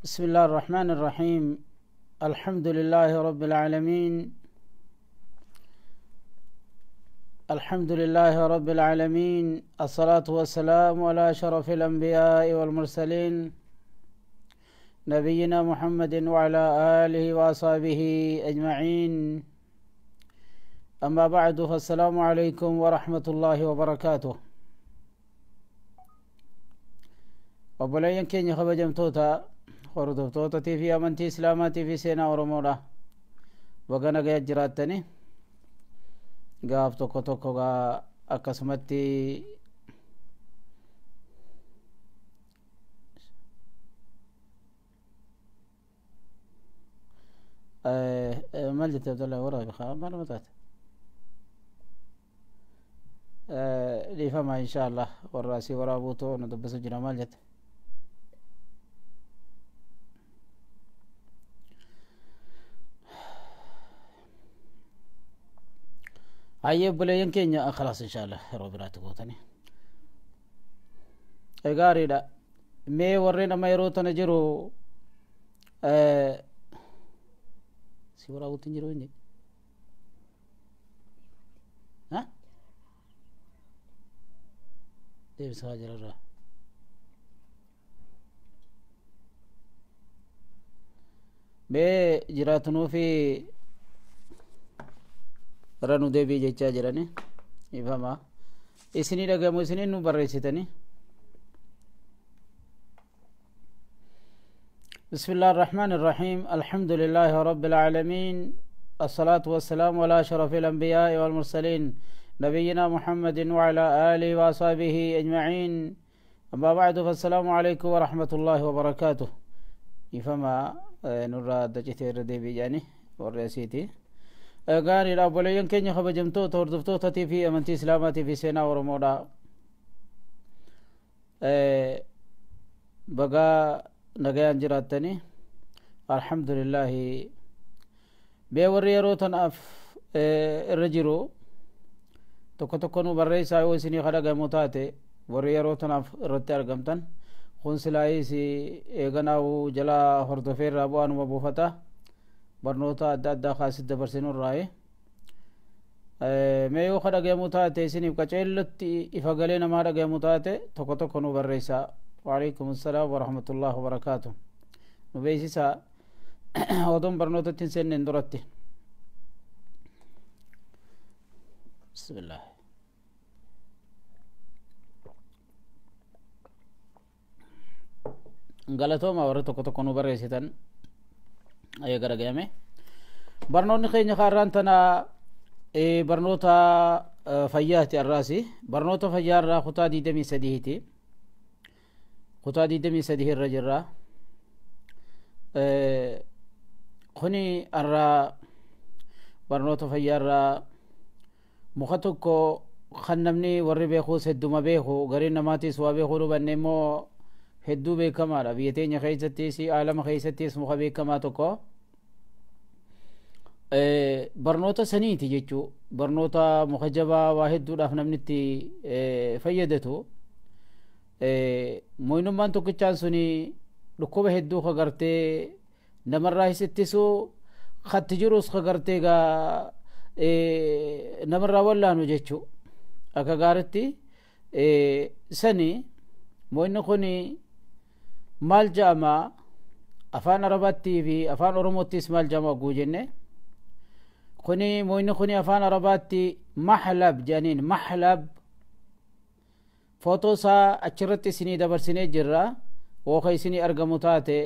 بسم الله الرحمن الرحيم. الحمد لله رب العالمين. الحمد لله رب العالمين. الصلاة والسلام على شرف الأنبياء والمرسلين نبينا محمد وعلى آله وأصحابه أجمعين. أما بعد، فالسلام عليكم ورحمة الله وبركاته. وبلين كين خبجم توتا hordoftoota fi amantii islaamaatii fi seenaa oromoodha wagana gaya jiraattani gaaf tokko tokko akkasumatti maal jette abdallah waraabi maal mataate dhiifama insha allah warraasii waraabuutoo nu dubbisu jira. maal jette هاي بلين كينيا خلاص إن شاء الله روبرات قوتني إيجاري لا مي ورينا ما يروتنا جرو سيورا قوتين جرو إني ها ده بس هاجر الرا مي جراتنو في ranu deebii jechaa jirani ifama isinii dhagamu isinii nu barreessitani. بسم الله الرحمن الرحيم. الحمد لله رب العالمين. الصلاة والسلام على شرف الأنبياء والمرسلين نبينا محمد وعلى آله وأصحابه أجمعين. أما بعد، فالسلام عليكم ورحمة الله وبركاته. ifama nurra dajitee deebii jaani warreessiti غاري لا بولين كينيا خبجمتو توردفتو تاتي في امنتي اسلاماتي في سينا ورمودا بقى نغيان جراتني الحمد لله بيوري روتن اف الرجرو توكو توكو نو بريسا وسني خدغ موتاتي وري روتن اف رتي ارغمتن خونسلاي سي اغناو جلا هردفير رابوان مبوفتا barnoota adda addaa kaasii dabarsinuu irraa mee yoo ka dhagayamu taate isiniif qaceellotti ifa galee namaa dhagayamu taate tokko tokko nu barreessaa. waalaikum assalaam warahmatullahi wabarakaatu. nu beeksisaa odoon barnootatti hin seenneen duratti. bismillah. galatooma warra tokko tokko nu barreessitan أي غرغيامي برنون خيني خاران تنا برنوتا فياتي الراسي برنوتا فيار خطا دي دمي سديهتي خطا دي دمي سديه الرجل خني الرا برنوتا فيار مخطوكو خنمني وري بيخو سدو ما بيخو غرين نماتي سوا بيخو ربنمو hedduu beekamaadha biyya teenya keessattis aalama keessattis muka beekamaa tokko barnoota saniiti jechuu barnoota muka jabaa waa hedduudhaaf namni itti fayyadatu mooyinummaan tokkichaan suni dhukkuba hedduu ka gartee namarraa hisittisu katti jirus ka gartee gaa namarraa wallaanu jechuu akka gaaritti sani mooyinni kuni maal jaama afaan arabaattii fi afaan oromottis maal jaama oguu jenne kuni mooyinni kuni afaan arabaatti mahlab janiin mahlab footoo isaa achirratti isinii dabarsinee jirra wooka isinii argamu taate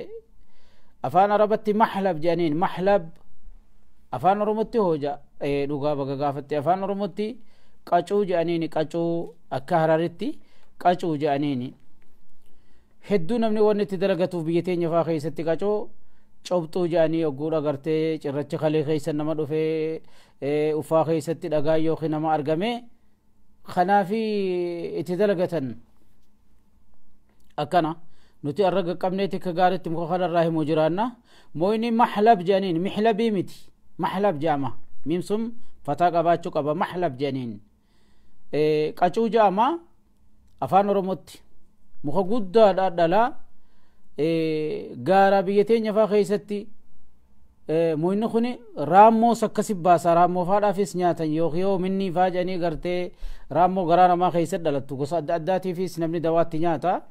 afaan arabaatti mahlab janiin mahlab afaan oromotti hooja dhugaa baga gaafatte afaan oromotti qacuu jedhaniini qacuu akka hararitti qacuu jedhaniini hedduu namni wanni itti dalagatuuf biyya teenya faa keessatti qacoo cobxuu jedhanii ogguudha gartee cirracha kalee keessa nama dhufee ufaa keessatti dhagaa yookiin nama argame kanaafi itti dalagatan akkana nuti arraga qabneeti akka gaaritti muka kanarraa himuu jiraanna. mooyni mahlab jedhaniin mihlabii miti mahlab jedhama miimsum fataa qabaachuu qaba mahlab jedhaniin qacuu jedhama afaan oromotti muka guddaadha dhala gaara biyya teenya faa keessatti moyni kuni raammoo sakkasi baasa raammoo faadhaafis nyaatan yoo minni faa jedhanii gartee raammoo garaa namaa keessatti dhalattu gosa adda addaatiifis namni dawaatti nyaata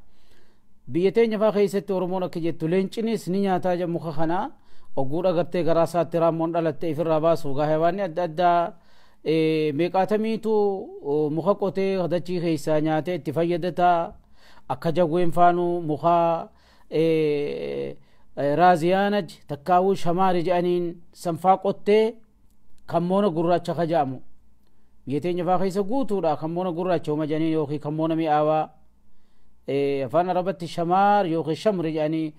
biyya teenya faa keessatti oromoon akka jettu leencinis ni nyaataa jedhu muka kanaa ogguudha gartee garaa isaatti raammoon dhalatte ifirraa baasu gaahewaanni adda addaa meeqaatamiitu muka qotee dachii keessaa nyaatee itti fayyadataa akka jagween faanu muka raaziyaanaj takkaawuu shamaari jedhaniin sanfaa qottee kammoona gurraacha kajaamu biyya teenya faa keessa guutuudha kammoona gurraacha uma jedhaniin yookiin kammoona mi'aawaa afaan arabatti shamaar yookiin shamri jedhanii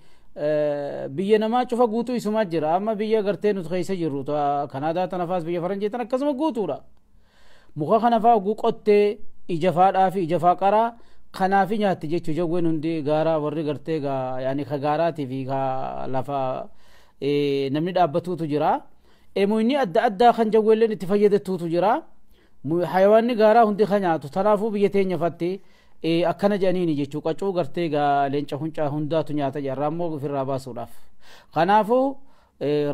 biyya namaa cufa guutuu isumaa jira amma biyya gartee nuti keessa jirru kanaadaa tanafaas biyya faranjii tan akkasuma guutuudha muka kana faa oguu qottee ija faadhaa fi ija faa qaraa kanaafi nyaatti jechuu jawween hundi gaaraa warri gartee yaani ka gaaraatii fi ka lafa namni dhaabbatuutu jira moyni adda addaa kan jawweelleen itti fayyadatuutu jira hayawaanni gaaraa hundi ka nyaatu tanaafuu biyya teenya fatti akkana jedhaniini jechuu qacuu gartee leenca huncaa hundaatu nyaata jedhan raammoo ofirraa baasuudhaaf kanaafuu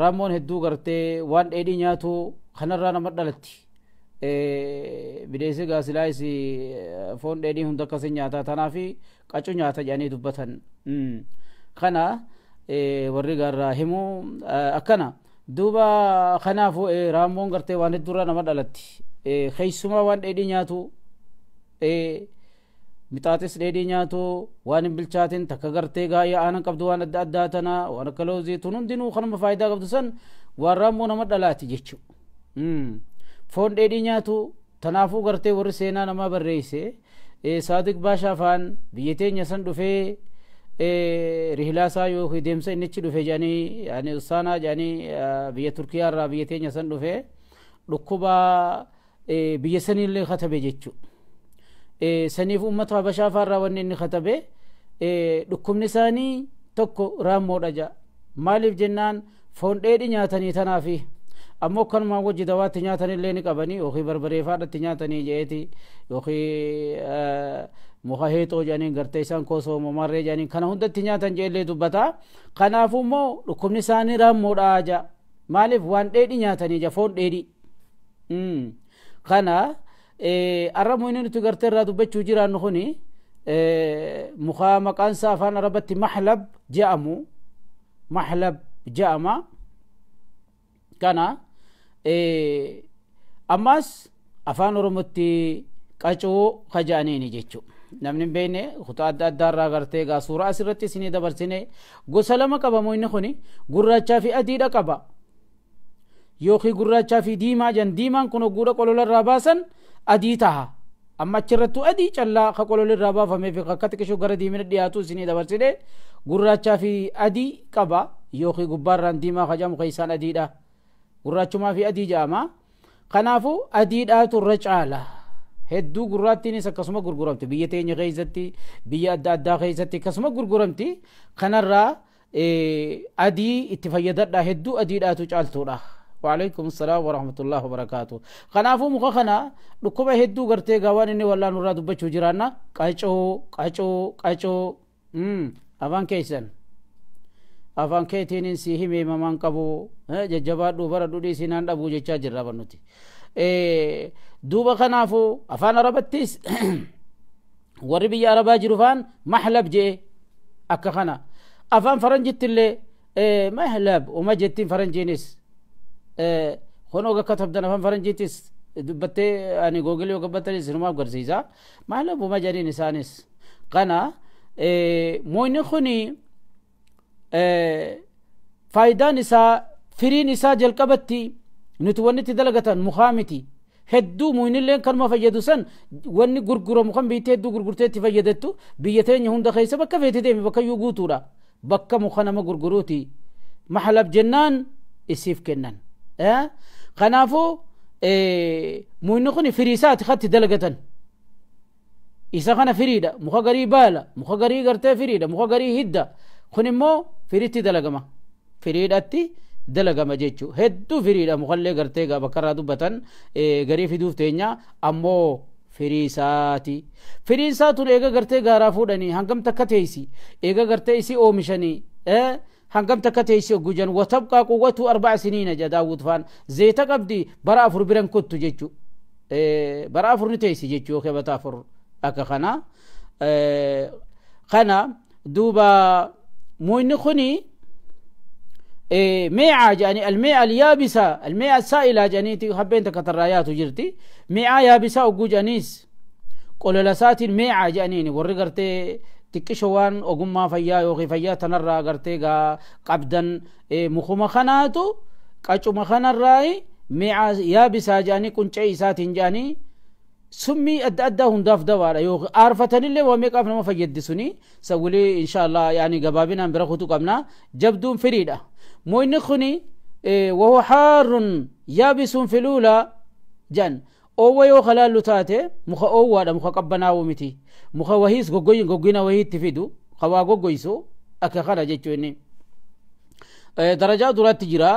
raammoon hedduu gartee waan dheedhii nyaatu kanarraa nama dhalatti bideessi gaasilaayis foon dheedhii hunda akkasii nyaata tanaafi qacuu nyaata jedhanii dubbatan kana warri gaarraa himu akkana duuba kanaafuu raammoon gartee waan hedduurraa nama dhalatti keessumaa waan dheedhii nyaatu mixaaxis dheedhii nyaatu waan hin bilchaatin takka gartee gaayyaa aanan qabdu waan adda addaa tana waan akka loozii tun hundinuu kanuma faayidaa qabdu san waan raammoo nama dhalaati jechuu foon dheedhii nyaatu tanaafuu gartee warri seenaa namaa barreesse saadiq baashaa faan biyya teenya san dhufee rihlaasaa yookiin deemsa innichi dhufe jedhanii yaani usaanaa jedhanii biyya turkiyaa irraa biyya teenya san dhufee dhukkuba biyya saniillee katabe jechuu saniif ummata habashaa faarraa wanni inni katabe dhukkubni isaanii tokko raammoodha jedha maaliif jennaan foon dheedhii nyaatanii tanaafi ammoo kanuma wajji dawaatti nyaatanillee ni qabanii yookiin barbaree faadhatti nyaatanii jeeti yookiin muka heexoo jedhaniin gartee isaan koosoo mamarree jedhaniin kana hundatti nyaatan jeellee dubbata kanaafuu immoo dhukkubni isaanii raammoodha jedha maaliif waan dheedhii nyaatanii jedha foon dheedhii kana arramu inni nuti gartee irraa dubbachuu jiraannu kuni muka maqaan isaa afaan arabatti mahlab jedhamu mahlab jedhama kana ammas afaan oromotti qacuu kajaaniini jechuu namni hin beekne kutaa adda addaarraa gartee gaa suuraa asirratti isinii dabarsine gosa lama qaba inni kuni gurraachaa fi adiidha qaba yookiin gurraachaa fi diimaa jan diimaan kun ogguudha qololarraa baasan adii taha amma achirrattu adii callaa ka qololarraa baafamee fi akka xiqqishuu gara diimina dhiyaatu isinii dabarsine gurraachaa fi adii qaba yookiin gubbaarraan diimaa kajamu keessaan adiidha gurraachumaa fi adii jedhama kanaafuu adiidhaatu irra caala hedduu gurraattiinis akkasuma gurguramti biyya teenya keessatti biyya adda addaa keessatti akkasuma gurguramti kanarraa adii itti fayyadadha hedduu adiidhaatu caaltuudha وعليكم السلام ورحمة الله وبركاته خنافو مخخنا لكم هدو غرتي غوان اني والله نورا دبچو جرانا قاچو قاچو قاچو افان كيسن افان كيتين سيهي ميمان قبو ججبا دوبر دودي سينان دبو جچا جرا بنوتي دوبا خنافو افان ربتيس وربي عربا جروفان محلب جي اكخنا افان فرنجت اللي محلب وما جتين فرنجينيس خنوغا كتبدنا فان فرنجيتس دبتي اني جوجل وكبتني سينما غرزيزا مالو بما جاري نسانس قنا موين خني فايدا نسا فري نسا جلقبتي نتونتي دلغتن مخامتي هدو موين لين كان ما فيدو سن وني غرغرو مخم بيتي دو غرغرتي فيدتو بيتين هند خيسه بك فيتي بك يغوتورا بك مخنا ما غرغروتي محلب جنان اسيف كنن خنافو موينخوني فريسات خدت دلقتن إذا كان فريدة مخغري بالا مخغري غرتي فريدة مخغري هدة خوني مو فريتي دلقما فريدتي دلقما جيتشو هدو فريدة مخلي غرتي غا بكرا دوبتن غري في دوف تينيا أمو فريساتي فريسات إيجا قرتي غارافودني هنقم تكتيسي إيجا قرتيسي أومشني هنقم تكتيسي وجوجن وتبقى قوته 4 سنين جا داود فان زيتا قبدي برا أفر برن كتو جيتشو برا أفر نتيسي جيتشو خي بتافر أكا خنا خنا دوبا موين خني ميعة يعني الميعة اليابسة الميعة السائلة جانيتي حبين تكترايات وجرتي ميعة يابسة وجوجانيس قول لسات الميعة جانيني ورقرتي تكشوان أقوم فيا يوغي فيا تنرى قرتي قبدا مخوم خناتو قاچو مخنا الراي ميعة يابسة جاني كنشي ساتين جاني سمي أدى هنداف دوارا يوغ عارفتني اللي وميك أفنا ما فيدسوني سولي إن شاء الله يعني قبابنا برخوتو قبنا جبدون فريدة موين خني وهو حار يابس في الأولى جن أو يو خلال لتاته مخ أو ولا مخ قبنا ومتي مخ وهيس غوغينا وهي تفيدو خوا غوغيسو أكخنا جتوني درجات دورات تجرا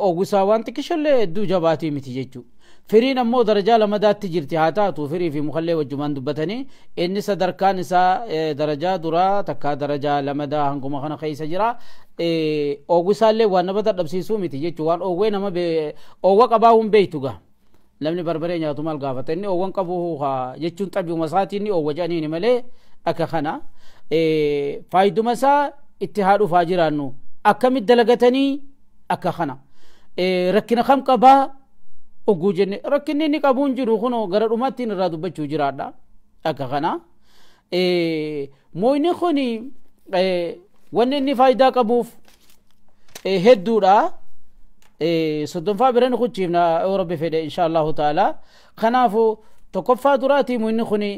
أو غساوان تكشل دو جباتي متي جتو فرين أمو درجة لما دات تجرتي هاتاتو فري في مخلي وجمان دبتني إن صدر كان سا درجة درا تكا درجة لما دا هنكو مخنا خيس جرا أو غسالة وانا بدر دبسيسو متي جتو وان أو وين أما أو وقباهم بيتوغا لمن بربرين يا تمال قافتني أو وان قبوه جتون تبي مساتيني أو وجاني ملي أكخنا فايدو مسا اتحاد فاجرانو أكمل دلقتني أكخنا ركنا خم قبا وجوجن ركني نكابون جرو خنو غرر أمتين رادو بچو جرادا أكخنا مويني خوني ونني فايدا كبوف هدورا صدن فابرن خوتشينا أوروبي فيدا إن شاء الله تعالى خنافو تكفى دراتي مويني خوني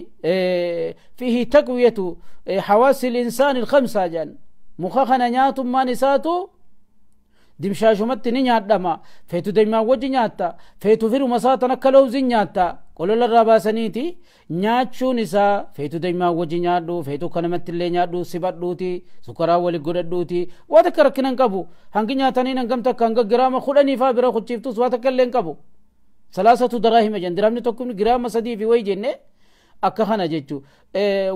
فيه تقوية حواس الإنسان الخمسة جان مخاخنا نياتم ما نساتو dimshaashumatti ni nyaadhama feetu deemaa wajji nyaatta feetu firu masaatana kalowzi nyaatta qolola irraa baasaniiti nyaachuun isaa feetu deemaa wajji nyaadhu feetu kanamatti illee nyaadhu sibadhuuti sukaraa wali godhadhuuti waa takka rakkinan qabu hangi nyaatanii hangam takka hanga giraama 10 faa bira kuchiiftus waa takka illee qabu salaasatu daraahima jan diraamni tokko giraama 3 fi way jenne akka kana jechu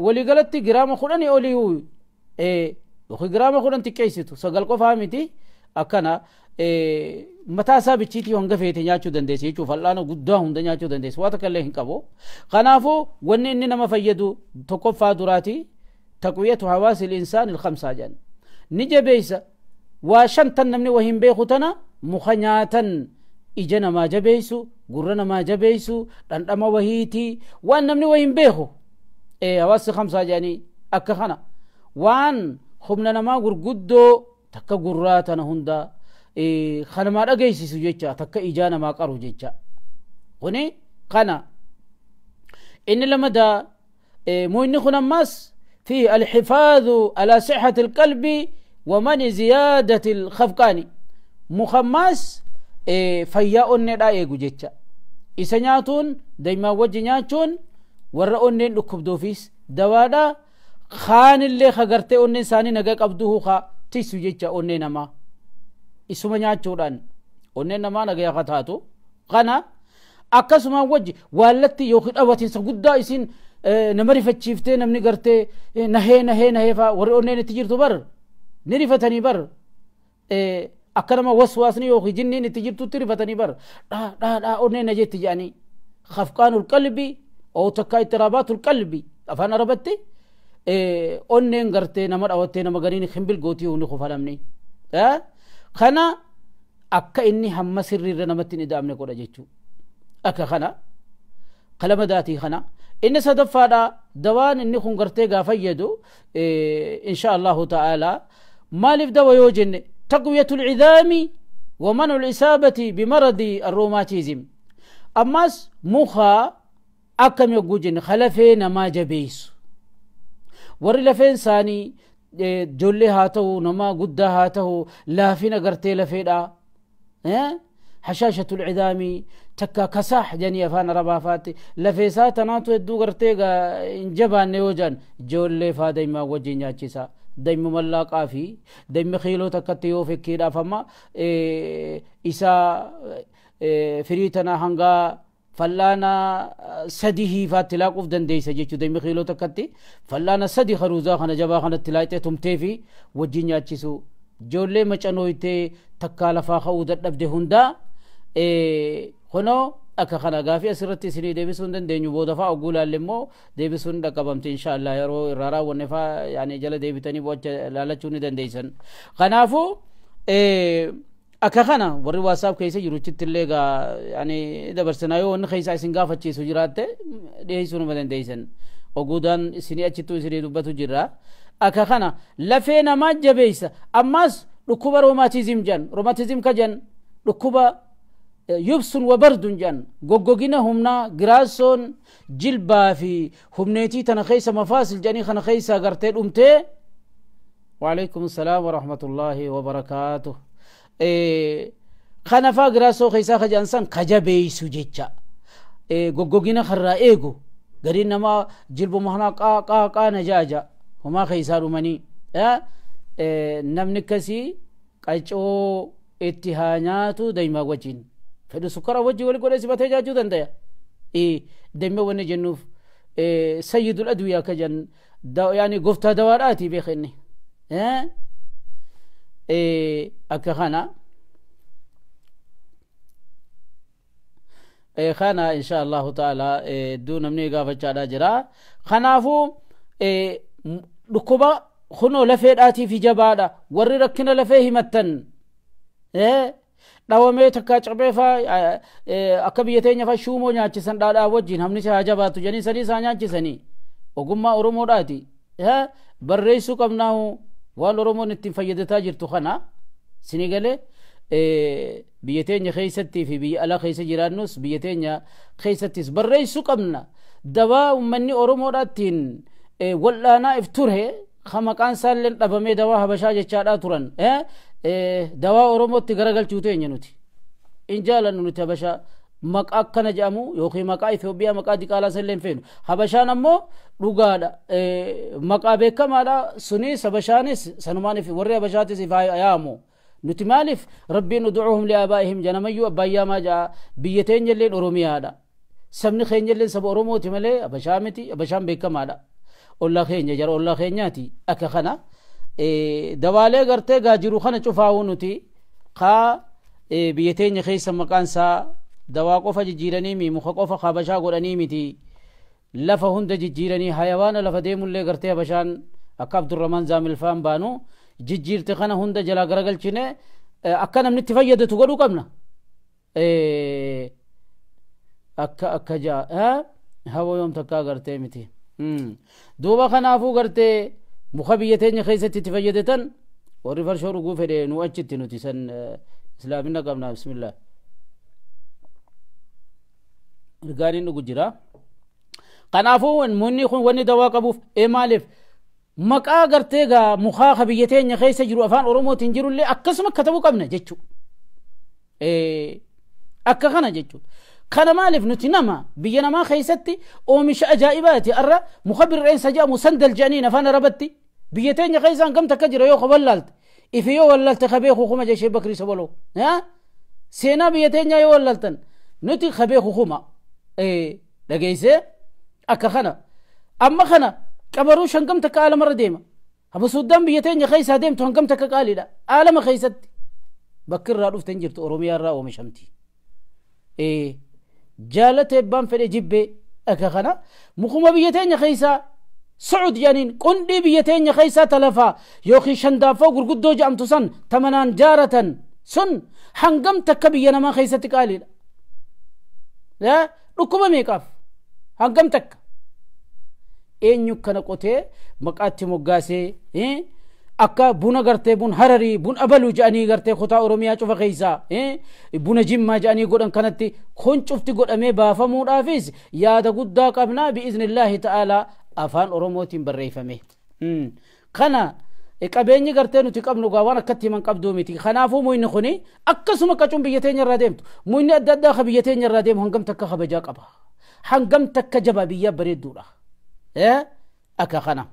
wali galatti giraama 10 olii yookiin giraama 10 xiqqeessitu sagal qofaa miti akkana mataa isaa bichiitii hanga feete nyaachuu dandeessi jechuuf fal'aana guddaa hunda nyaachuu dandeessi waa takka illee hin qabu kanaafuu wanni inni nama fayyadu tokkoffaa duraati taqwiyatu hawaasi al-insaan al-khamsaa jan ni jabeessa waa shantan namni wahin beeku tana muka nyaatan ija namaa jabeessu gurra namaa jabeessu dhandhama wahiitii waan namni wahin beeku hawaasi khamsaa janii akka kana waan humna namaa gurguddoo takka gurraa tana hunda khanamaa dhageessisu jecha takka ijaa namaa qaru jecha kuni kana inni lamada موين خنا ماس في الحفاظ على صحة القلب ومن زيادة الخفقان مخماس فيا أني لا يجوجتشا إسنياتون دايما وجنياتون ورأون لكب دوفيس دوادا خان اللي خغرتي أني ساني نجاك أبدوه خا تيسو جتشا أني نما إسما نياتشوران أني نما نجاك خطاتو خانا أكسما وجه والتي يوخد أواتين سقودا إسين نمري فتشيفتين نمني قرتي نهي فا ورئوني نتجيرتو بر نريفتني بر أكرم وسواسني يوخي جني نتجيرتو تريفتني بر لا أوني نجيت يعني خفقان القلب أو تكا اضطرابات القلب أفانا ربطي أوني قرتي نمر أوتي نمغانيني خمبل قوتي وني خفالمني خنا أكا إني هم سري رنمتني دامني قولا جيتشو أكا خنا قلم داتي خنا إن صدفادا دوان إني خنقرتي غافيدو إن شاء الله تعالى مالف دوا يوجن تقوية العظام ومنع الإصابة بمرض الروماتيزم أماس مخا أكم يقوجن خلفين ما جبيس ور لفين ساني جولي هاتو نما قد هاتو لافين قرتي لفيدا حشاشة العظام تكا كساح جاني أفان ربافاتي لفيسات ناتو يدو قرتيغا انجبان نيوجان جولي فا دايما وجي نياتشيسا دايما ملاقا في دايما خيلو تكتيو في كيدا فما إسا فريتنا هنغا فلانا سديه فاتلاق افدن ديس جيچو ديم خيلو تكتي فلانا سدي خروزا خنا جبا خنا تلايته تمتي في وجينيا چيسو جولي مچنويته تكالفا خود دبده هندا خنو اكا خنا غافي اسرتي سني ديبسون دن دنيو بودفا اقول لمو ديبسون دقبمت ان شاء الله يرو رارا ونفا يعني جل ديبتني بوچ لالچوني دن ديسن خنافو akka kana warri whatsapp keessa jiru chitilleega yani dabarsanayo wonni keessa isin gaafachiisu jiraatte dhiyeessuu dandeeysan oguudaan isinii achitti isinii dubbatu jira akka kana lafee namaa jabeessa ammas dhukkuba roomatizim kajan dhukkuba yubsun wa bardun jan goggogina humna giraasoon jilbaa fi humneetii tana keessa mafaasil janii kana keessa gartee dhumtee wa alaykum assalaam wa rahmatullahi wa barakaatuh خنفا غراسو خيسا خجانسان خجبيسو جيچا غوغوغينا خرا ايغو غرين نما جلبو مهنا قا نجاجا هما خيسا رومني نمنكسي قلچو اتهانياتو دايما وجين فدو سكر وجي ولي قولي سبته جاجو دنديا دايما وني جنوف سيد الادويه كجن يعني قفتا دواراتي بيخني akka kana khana insha Allah taala du namni gaafachada jira khanafu dhukuba khuno lafeedhaati fi jabaadha warri rakkina lafee himatan dhawame takka cabeefa akka biyyateenya fa shumo nyaachisan dhaadhaa wajjin hamni isaa jabaatu janii sanii isaa nyaachisanii ogummaa oromoodhaati barreessuu qabnaahu waan oromoon ittiin fayyadataa jirtu kana sinigale biyyateenya keeysatti fi biyya ala keeysa jiraannus biyyateenya keeysattis barreessuu qabna dawaa ummanni oromoodhaattiin wal'aanaa if ture maqaan isaalleen dhabamee dawaa habashaa jechaadhaa turan dawaa oromootti garagalchuu teenya nuti in jaalannu nuti habashaa maqaa akkana jedhamu yookiin maqaa Itoophiyaa maqaa diqaalaa salleen feenu habashaan ammoo dhugaadha maqaa beekamaadha sunis habashaanis sanumaaniif warri habashaatis yaamu nuti maaliif rabbiin ud'uuhum li'aabaa'ihim janamayyu abbaayyamaa jaa biyya teenyalleen oromiyaadha sabni keenyalleen saba oromooti malee habashaa miti habashaan beekamaadha ollaa keenya jara ollaa keenyaati akka kana dawaalee gartee gaajiru kana cufaa'uu nuti kaa biyya teenya keessa maqaansaa dawaa qofa jijjiiranii mi muka qofa habashaa godhanii miti lafa hunda jijjiiranii hayawaana lafa deemullee gartee habashaan akka Abdurrahman Zaamilfaan baanu jijjiirte kana hunda jalaa garagalchine akka namni itti fayyadatu godhuu qabna akka jaa hawa yoom takkaa gartee miti duuba kanaafuu gartee muka biyya teenya keessatti itti fayyadatan warri farshoo dhuguu fedhe nu achitti nuti san islaamina qabna bismillah irgaaniin dhugu jira kanaafuu munni kun wanni dawaa qabuuf maaliif maqaa gartee gaa mukaa biyya teenya keessa jiru afaan oromootiin jirullee akkasuma katabuu qabna jechuu akka kana jechuu kana maaliif nuti nama biyya namaa keessatti oomisha ajaa'ibaati arra muka birreensa jedhamu sandal jedhaniin afaan arabatti biyya teenya keessaan gamta akka jira yoo qaballaalte ifi yoo wallaalte kabeeku kuma jeshee bakrii soboloo seenaa biyya teenya yoo wallaaltan nuti kabeeku kuma dhageeyse akka kana amma kana qabaruu shangam takka aalamarra deema haba suudaan biyya teenya keessaa deemtu hangam takka qaaliidha aalama keessatti bakki irraa dhuften jirtu oromiyaa irraa oomishamti jaalate ebbaan fedhe jibbee akka kana mukuma biyya teenya keessaa sucud janiin qundhii biyya teenya keessaa talafaa yookiin shandaaffoo gurguddoo jedhamtu san tamanaan jaaratan sun hangam takka biyya namaa keessatti qaaliidha dhukkuba meeqaaf hangam takka eenyu kana qotee maqaatti moggaasee akka buna gartee bun hararii bun abaluu jedhanii gartee kutaa oromiyaa cufa keessaa buna jimmaa jedhanii godhan kanatti kun cufti godhamee baafamuudhaafis yaada guddaa qabnaa bi'iznillaahi ta'aalaa afaan oromootiin barreeffame kana qabeenyi gartee nuti qabnu waan akkatti himan qabduu miti kanaafuu muyni kuni akkasuma qacuun biyya teenya irraa deemtu muyni adda addaa ka biyya teenya irraa deemu hangam takka kabajaa qaba hangam takka jabaa biyya bareedduudha akka kana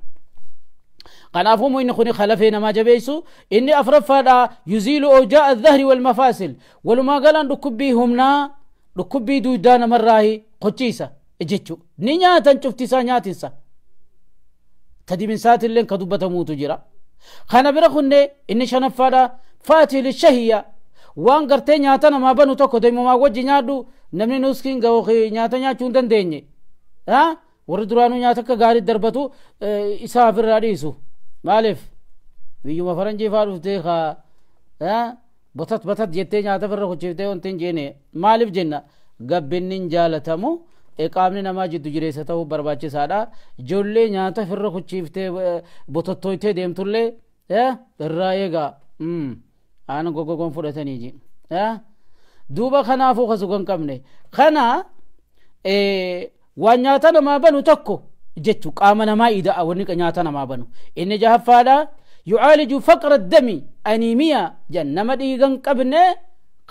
kanaafuu muyni kuni khalafee namaa jabeessu inni afraffaadha yuziilu awjaa adh-dhahri wal mafaasil walumaa galaan dhukkubbii humnaa dhukkubii duudaa namarraa qochiisa jechu ni nyaatan cuftisaa nyaatinsa tadiminsaatillee ka dubbatamuutu jira kana bira kunne inni shanaffaadha faati lishahiya waan gartee nyaata namaa banu tokko deemumaa wajji nyaadhu namni nuskiin ga'oo nyaata nyaachuu hin dandeenye warri duraanuu nyaata akka gaarii darbatu isaa ofirraa dhiisu maaliif biyyuma faranjii faa dhuftee botat jettee nyaata firra kuchiiftee wanti hin jeene maaliif jenna gabbinnin jaalatamu qaamni namaa jiddu jireessa ta'uu barbaachisaadha ijoollee nyaata firra kuchiiftee botottooytee deemtullee irraa eegaa aan gogogon fudhatanii ji duuba kanaafuu kasugan qabne kana waan nyaata namaa banu tokko jechu qaama namaa ida'a wanni nyaata namaa banu inni jahaffaadha yu'aaliju faqra dami animiya jan nama dhiigan qabne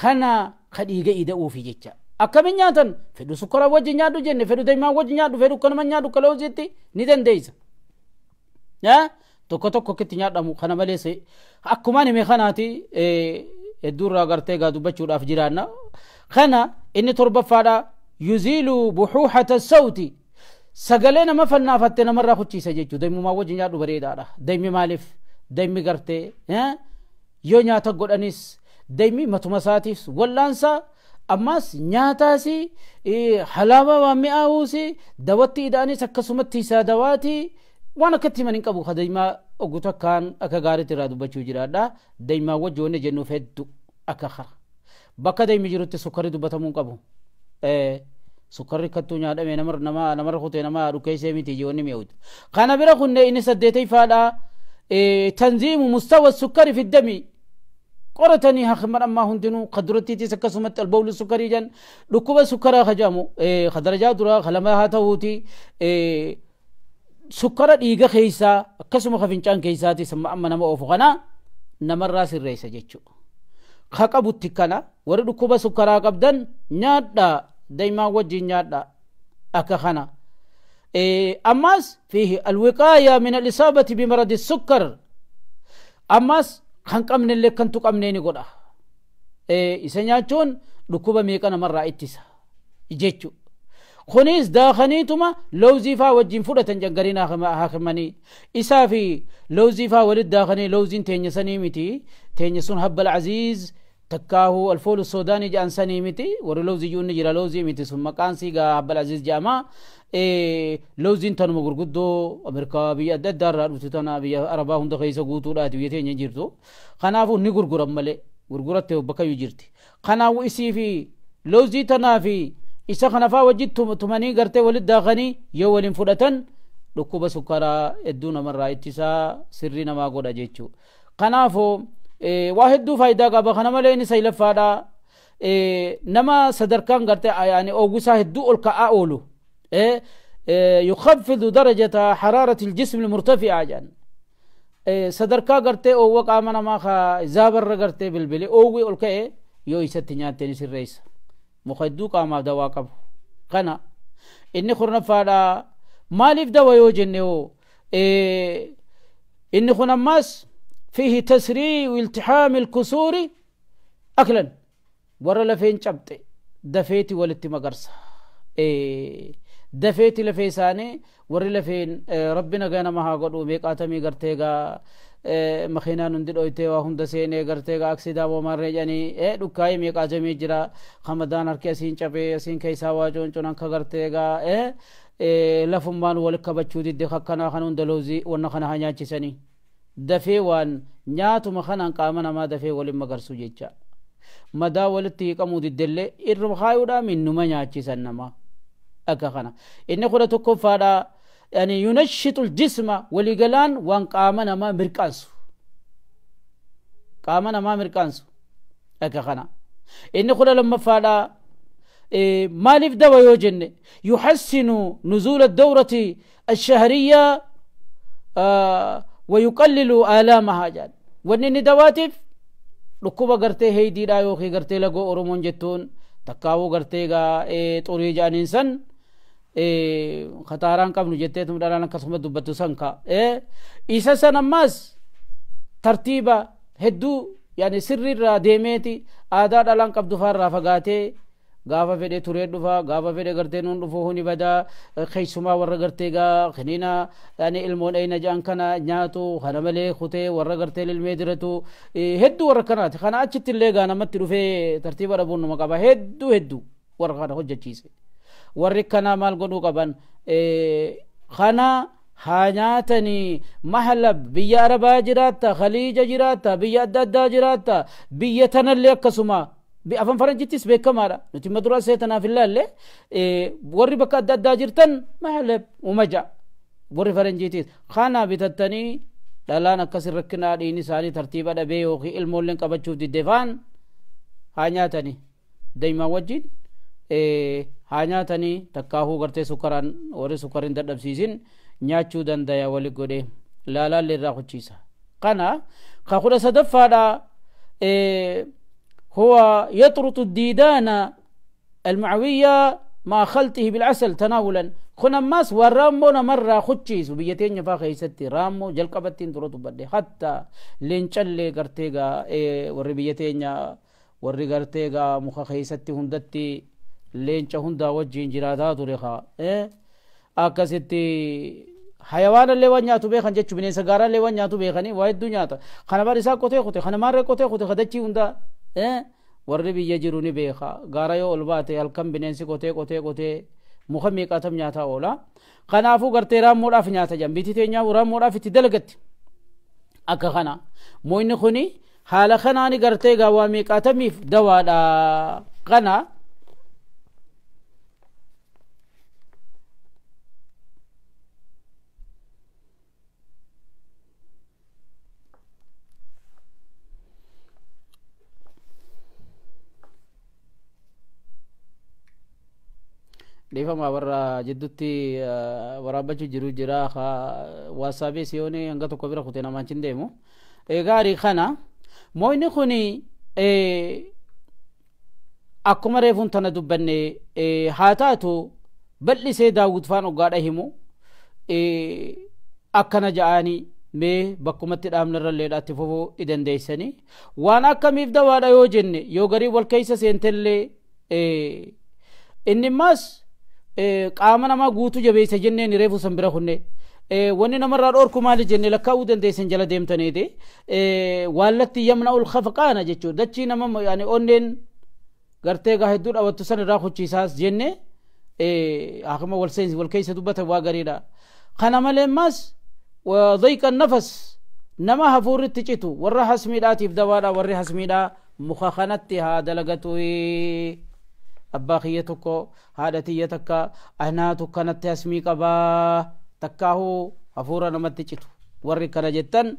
kana ka dhiiga ida'uufi jecha akkamin nyaatan fedhu sukkara wajji nyaadhu jenne fedhu daymaa wajji nyaadhu fedhu kanuma nyaadhu kaloozitti ni dandeeysa tokko tokko kitti nyaadhamu kana malees akkumaan hime kanaati hedduurraa gartee gaa dubbachuudhaaf jiraanna kana inni torbaffaadha yuziilu buxuuxata sawti sagalee nama fannaafatte namarraa kuchiisa jechuu daymumaa wajji nyaadhu bareedaadha daymi maaliif daymi gartee yoo nyaata godhanis daymi matuma isaatiif wallaansa ammas nyaataasi halaaba waan mi'aawuusi dawatti ida'anis akkasumatti isaa dawaati waan akkatti himan hin qabu daymaa ogu takkaan akka gaariitti irraa dubbachuu jiraadha daymaa wajji wanni jennuuf hedduu akka kara bakka daymi jirutti sukkarri dubbatamuu hin qabu sukkarri kattuu nyaadhame namarra kutee nama dhukkeessee miti jiwanni mi'uuti kana bira kunne inni saddeetayfaadha tanziimu mustawa sukkari fi dami qoratanii hakiman ammaa hundinuu kaddurattiitis akkasumatti albawli sukkarii jan dhukkuba sukkaraa kajamu kadarajaa duraa kalama haa ta'uuti sukkara dhiiga keeysaa akkasuma kafincaan keeysaatis amma nama oofu kana namarraa sirreessa jechuu ka qabutti kana warri dhukkuba sukkaraa qabdan nyaadhaa daymaa wajjin nyaadhaa akka kana ammas fiihi alwiqaaya min alisaabati bimaradi sukkar ammas kan qabnellee kan tuqamneeni godha isa nyaachuun dhukkuba meeqa namarraa ittisa jechuu kunis daakaniituma lawzii faa wajjin fudhatan jangariin haakimanii isaa fi lawzii faa walit daakanii lawziin teenya sanii miti teenya sun habbal aziiz takkaahu alfoolu soodaanii ja'an sanii miti warri lawziyyuu inni jira lawzii miti sun maqaan siigaa habbal aziiz ja'ama lawziin tanuma gurguddoo ameerikaa biyya adda addaa irraa dhuftu tana biyya arabaa hunda keessa guutuudhaati biyya teenya jirtu kanaafuu ni gurguran malee gurguratte bakkayyuu jirti kanaafuu isii fi lawzii tanaa fi isa kanafaa wajjit tumanii gartee walit daakanii yoo waliin fudhatan dhukkuba sukkaraa hedduu namarraa ittisaa sirrii namaa godha jechuu kanaafuu waa hedduu faayidaa qaba kana malee inni saylaffaadha nama sadarkaan gartee yaani oogusaa hedduu ol ka'aa oolu يخفض درجة حرارة الجسم المرتفعة جان صدركا قرتي او وقامنا ما خا زابر قرتي بالبلي اووي اولكاي يو يستنيات تنس الرئيس مخدو قام دوا قب قنا اني خرنا فادا مالف دوا يو جنو اني خنا ماس فيه تسريع والتحام الكسور اكلا ورا لفين شبت دفيتي ولتي مقرصه دفيتي لفيساني وري لفين ربنا غانا ما هاغدو ميقاتمي غرتيغا مخينا نندي دويتي واهم دسيني غرتيغا اكسيدا وماري جاني دكاي ميقاتمي جرا خمدان اركي سين چبي سين كيسا واجون چونان خغرتيغا لفمان ولكبچو دي خكنا خنون دلوزي ونخنا هانياچي سني دفي وان نياتو مخنان قامنا ما دفي ولي مغرسو جيچا مدا ولتي قمو دي دله ارخايودا من نما نياچي سنما أكخنا إن خلته كفارا يعني ينشط الجسم ولجلان وان قامنا ما مركانسو قامنا ما مركانسو أكخنا إن خلا لما فارا مالف دوا يوجن يحسن نزول الدورة الشهرية ويقلل آلامها جان ونن دواتف ركوبا غرتي هيدي رايو خي غرتي لغو أورمون جتون تكاو غرتي غا طوري جان إنسان خطاران قبل جتة تمداران كسمة دبتو سانكا إيسا سنماس ترتيبا هدو يعني سر را ديميتي آداد الان قبض فار رافقاتي gaafa fedhe turee dhufa gaafa fedhe gartee nuun dhufu huni badaa keeysumaa warra gartee gaa kaniina yani ilmoon ayna ja'an kana nyaatu kana malee kutee warra gartee ilmee diratu hedduu warra kanaati kana achitti illee gaa namatti dhufee tartiiba dhabuun numa qaba hedduu warra kana hojjechiise warri kana maal godhuu qaban kana haa nyaatanii mahlab biyya arabaa jiraatta khaliija jiraatta biyya adda addaa jiraatta biyya tanallee akkasuma afan faranjittis beekamaadha nuti madura seetanaaf ilaalle warri bakka adda addaa jirtan mahlab umaja warri faranjitis kana bitattanii dhalaan akkasin rakkinaa dhiini isaanii tartiiba dhabee yookiin ilmoolleen qabachuuf diddeefaan haa nyaatanii daa'imaa wajjin haa nyaatanii takkaahuu gartee sukaraan warri sukariin dadhabsiisin nyaachuu dandaya wali godhe laalaallee irraa kuchiisa kana ka kudha sadaffaadha هو يطرط الديدان المعوية مع خلطه بالعسل تناولا خنا ماس ورامونا مرة خدشيس وبيتين يفاقه ستي رامو جلقبتين تروتو بدي حتى لينشالي قرتيغا وري بيتين وري قرتيغا مخاقه ستي هندتي لينشا هندا وجين جراتاتو لخا akkasitti hayawaana illee waan nyaatu beekan jechuu bineensa gaaraa illee waan nyaatu beekanii waa hedduu nyaata kana bar isaa qotee kute kana maarree qotee kute kadachii hunda warri biyya jiru ni beeka gaara yoo ol baate halkan bineensi qotee muka meeqaatam nyaataa oola kanaafuu gartee raammoodhaaf nyaata jedhan bitii teenyaa raammoodhaaf itti dalagatti akka kana moonni kuni haala kanaani gartee gaa waa meeqaatamiif dawaadha kana dhifama warra jiddutti waraabachuu jiru jira waasaabii siyoonii hanga tokko bira kutee namaan chin deemu gaarii kana moonni kuni akkuma reefuun tana dubbanne haa taatu bal'isee daawwit faan oggaadha himu akkana ja'anii mee bakkumatti dhaamnarra leedhaatti fufuu idandeessanii waan akkamiif dawaadha yoo jenne yoo garii wal keessa seentellee inni maas qaama namaa guutuu jabeessa jenneen reefu san bira kunne wanni namarraa dhoorku maali jenne lakkaa'uu dandeessan jala deemtaniiti waallatti yamna ul khafqaana jechuudha dachii nama yani onneen gartee gaa hedduu dhawattu san irraa kuchiisaas jenne akkuma wal keessa dubbata waa gariidha kana malee maas ضيق النفس نما هفورت تجتو ورا حسميداتي بدوادا ورا حسميدا مخخنتي هذا لغتوي أباخيتك هذا تيتك أهناتك كانت اسمي قبا تكاهو هفورا نما تجتو ورا كنا جتن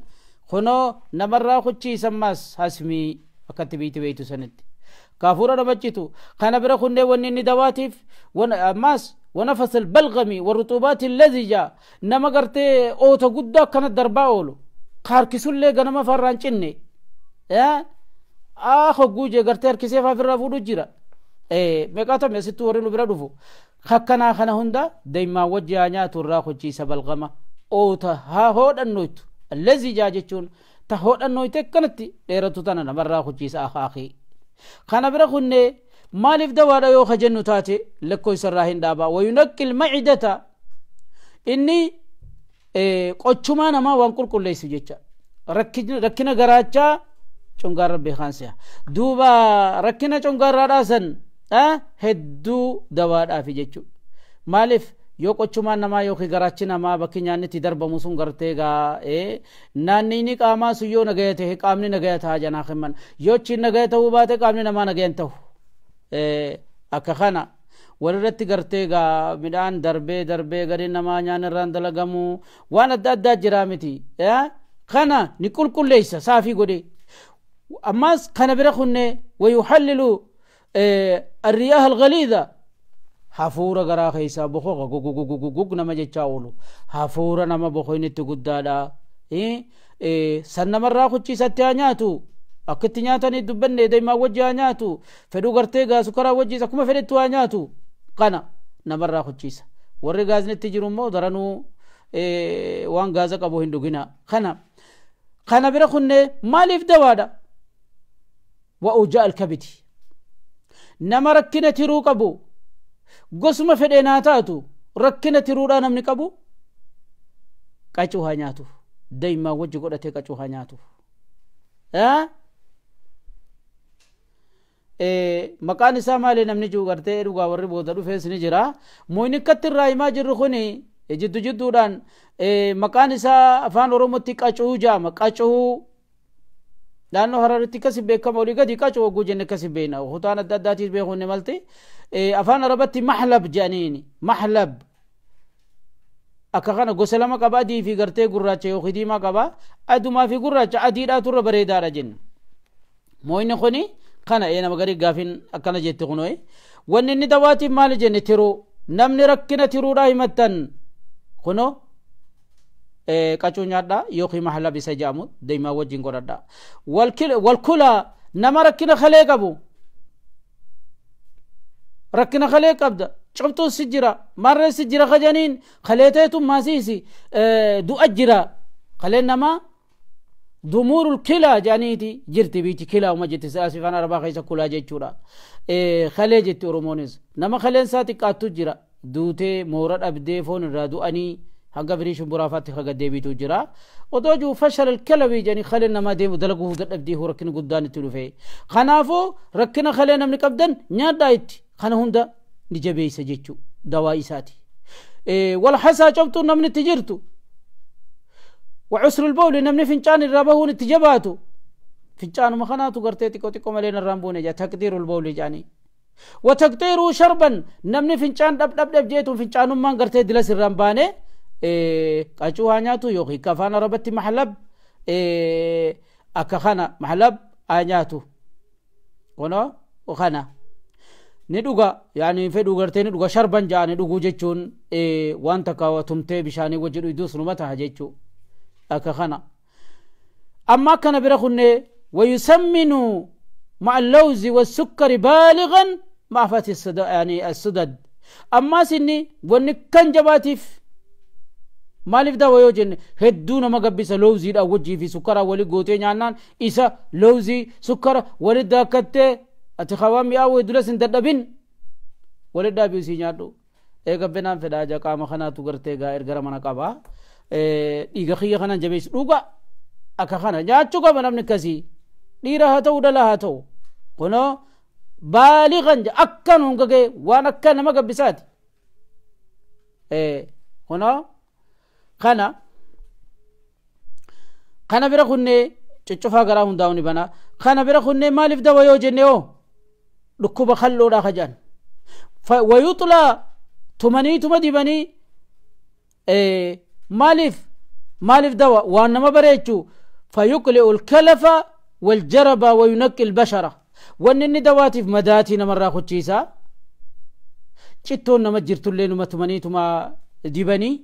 خنو نمرا خدشي سماس حسمي أكتبيت بيتو سند كافورا نما تجتو خنا برا خنده ونني دواتيف ماس ونفس البلغمي والرطوبات اللزجة نما قرتي اوتا قدا كانت درباولو خاركسو اللي غنما فرانچني اخو قوجي قرتي اركسيفا في الرافودو جيرا ميقاتا ميستو ورينو برا دفو خكنا خنا هندا دايما وجانياتو الراخو جيسا بلغما اوتا ها هود النويت اللزجة جيشون تا هود النويت كانت ليرتو تانا نما الراخو جيسا اخي خنا برا خني مالف دوارا يو خجنو تاتي لكو يسراهن دابا وينقل معدتا إني قوچما نما وانقل كل ليس جيچا ركنا غراچا چونغار ربي خانسيا دوبا ركنا چونغار راسن هدو دوارا في جيچو مالف يو قوچما نما يو غراچ نما بكنيان تي درب مسون غرتيغا ناني ني قاما سيو نگيته قامني نگيتا جنا خمن يو چي نگيتا وباته قامني نما نگينتو akka kana warratti gartee gaa midhaan darbee gari namaa nyaan irraan dalagamu waan adda addaa jira miti kana ni qulqulleessa saafii godhe ammas kana bira kunne wayuhallilu الرياح الغليظة hafuura garaa keessa boko gugugugugug nama jechaa oolu hafuura nama bokoynitti guddaadha san namarraa kuchiisatti haa nyaatu akkatti nyaatanii dubbanne daa'imaa wajji haa nyaatu fedhuu gartee gaa sukaraa wajjiis akkuma fedhetti haa nyaatu kana namarraa kuchiisa warri gaaznitti jiru immoo daranuu waan gaaza qabu hin dhugina kana bira kunne maaliif dawaadha wa ujaa alkabiti نما ركنا ترو قبو قسم فديناتاتو ركنا ترو نمني قبو قاچوها نياتو دايما وجه قدته قاچوها نياتو مكان سامالي نمني جو غرتي رغا ور بودا دو فيس نجرا موين كتر رايما جرخوني جد جدودان مكان سا افان اوروموتي قاچو جام قاچو لانه هررتي كسب بكم ولي قد قاچو غوجن كسب بينا وخطان الدداتي بيخوني مالتي افان ربتي محلب جانيني محلب akakana goselama qaba di fi garte gurracha yo khidima qaba aduma fi gurracha adida turra bareda rajin moyne khoni kana ena magari gafin akana jette khonoy wonni ni dawati mal jenne tiro namni rakkina tiro daimatan khono qachu nyada yo khi mahalla bisa jamu deima wajin gorada wal kula nama rakkina khale qabu rakkina khale qabda شفتوا السجرة مرة السجرة خجانين خليتهم ماسيسي دو أجرا خلينا ما دمور الكلا جانيتي جرتي بيتي كلا وما جت ساسي فانا ربا خيسا كلا جيتشورا خلي جت رومونيز نما خلين ساتي كاتو جرا دوتي مورد أبدي فون رادو أني هنگا بريشو برافات خغا ديبيتو جرا ودوجو فشل الكلوي جاني خلينا ما ديمو دلقو قد أبدي هو ركن قدان تلوفي خنافو ركنا خلينا من قبدن نياد دايت خنا هندا نجبي سجيتشو دواء ساتي والحسا شفتو نمني تجرتو وعسر البول نمني فنجان الرابهون تجباتو فنجان مخناتو قرتيتي كوتيكو ملين الرامبون جا تقدير البول جاني وتقديرو شربا نمني فنجان دب دب دب جيتو فنجانو من قرتي دلس الرامباني قاچوها نياتو يوخي كفانا ربتي محلب أكخانا محلب آنياتو ونو وخانا ندوغا يعني فدو غرتي ندوغا شربان جا ندوغو جيتشون وانتا كاوا تمتي بشاني وجدو يدوس نمتا جيتشو أكخانا أما كان برخوني ويسمنوا مع اللوز والسكر بالغا مع فاتي السدد يعني السدد أما سني وني كان جباتيف مالف دا ويوجن هدونا ما قبس لوزي دا وجي في سكرا ولي قوتي نعنان إسا لوزي سكرا ولي دا كتة أتخوامي أوي دولس انددبين ولي دا بيوسي نعدو إيقا بنام فدا جا قام خنا تغرتي غا إرغرا منا قبا إيقا خي خنا جبيس روغا أكا خنا جاتشو قبا نمني كسي ديرا هاتو دلا هاتو قنو بالغا جا أكا نونغا وانا أكا نما قبسات قنو kana bira kunne ciccofa gara hundaawni bana kana bira kunne maalif dawa yoo jenne oo dhukkuba kalloodha kajan wayutla tumaniituma dibanii maalif dawa waan nama bareechu fayuqli'u lkalafa waljaraba wayunaqi lbashara wanni inni dawaatiif madaatii namarraa kuchiisa cittoon nama jirtullee numa tumaniituma dibanii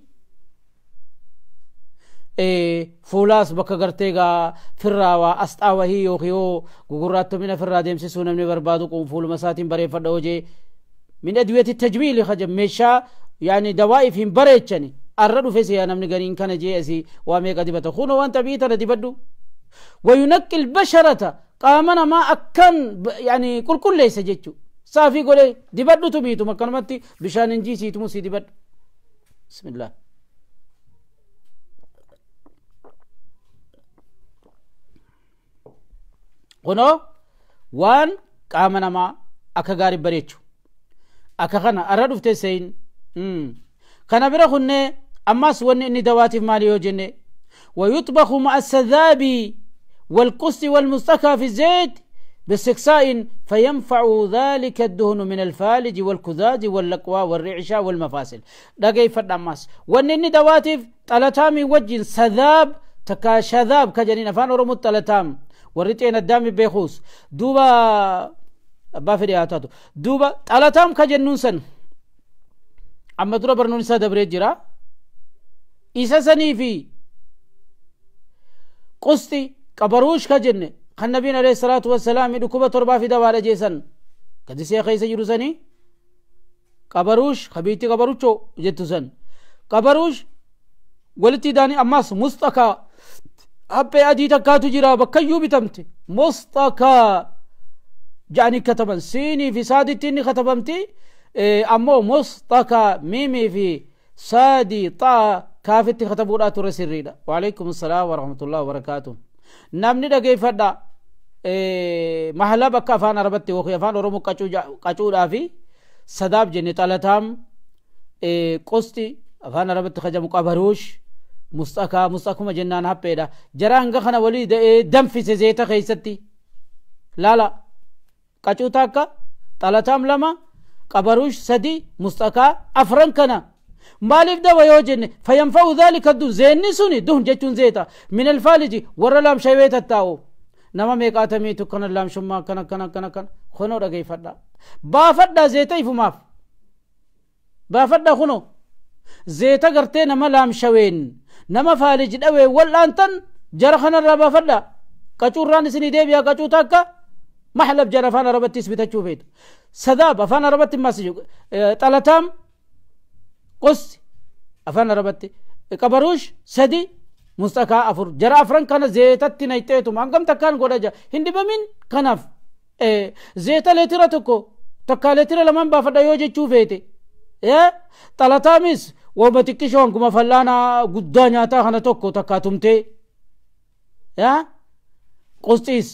فولاس بكا غرتيغا فراوا استاوا هيو هيو غغراتو من فرا ديمسي سونمني بربادو قوم فول مساتين بري فدوجي من ادويه التجميل خجم مشا يعني دوائفهم بريتشني اردو فيسي انا من غنين كان جيسي وامي قدبته خونو وانت بيتا دبدو وينقي البشره قامنا ما اكن يعني كل ليس جيتو صافي قولي دبدو تبيتو مكنمتي بشان نجيسي تمسي دبد بسم الله قنو وان قامنا ما أكا غاري بريتشو أكا خنا أردو فتسين خنا برا خنة أماس ون إني دواتي ماليو جنة ويطبخ مع السذابي والقص والمستكى في الزيت باستكساء فينفع ذلك الدهن من الفالج والكذاج واللقوى والرعشة والمفاصل دا كيف الأماس ون إني دواتي تلتامي وجن سذاب تكا شذاب كجنين فان رمت تلتام وريتين الدم بيخوس دوبا بافري هاتاتو دوبا تلاتام كجنون سن أما درا برنون سا دبريت جرا إيسا سني في قسطي كبروش كجنة خان نبينا عليه الصلاة والسلام يدكوبة تربا في دوارة جيسن كدي سيخي سيجرو سني كبروش خبيتي كبروشو جتو سن كبروش ولتي داني أماس مستقى أبي أدي تكاتو جرا بكيو بتمتي مستقى جاني كتبا سيني في صادي تيني كتبمتي أمو مصطكى ميمي في صادي طا كافتي كتبوا ترسريدا. وعليكم السلام ورحمة الله وبركاته. نامني دا كيف دا محلا بكا فانا ربطي وخي فان ورمو قچو دافي صداب جني طالتام قسطي فانا ربطي خجمو قبروش مستقما جنان هبيدا جرانغا خنا ولي دم في زيتا خيستي لا لا قچو تاكا طالتام لما قبروش سدي مستقا أفرن كنا مالف دا ويوجن فينفع ذلك الدو زين سوني دون جتون زيتا من الفالج ورلام شويت التاو نما ميقاتمي تكن اللام شما كنا خنو رغي فدا با فدا زيتا يفماف با فدا خنو زيتا غرتي نما لام شوين نما فالج دوي ولانتن جرخنا ربا فدا قچوران سني ديبيا قچو تاكا محلب جرفان ربتي سبيتا فيت سداب افان ربتي ماسجو طلتام قس افان ربتي قبروش سدي مستقا افر جرا افرن كان زيتت نيتيتو مانغم تكان غودجا هندي بمين كناف زيت لتر تكو تكالتر لمن بافدا يوجي چوفيتي طلتامس وبتكشون كما فلانا غدانيا تا خنا تكو تكاتمتي يا قسطيس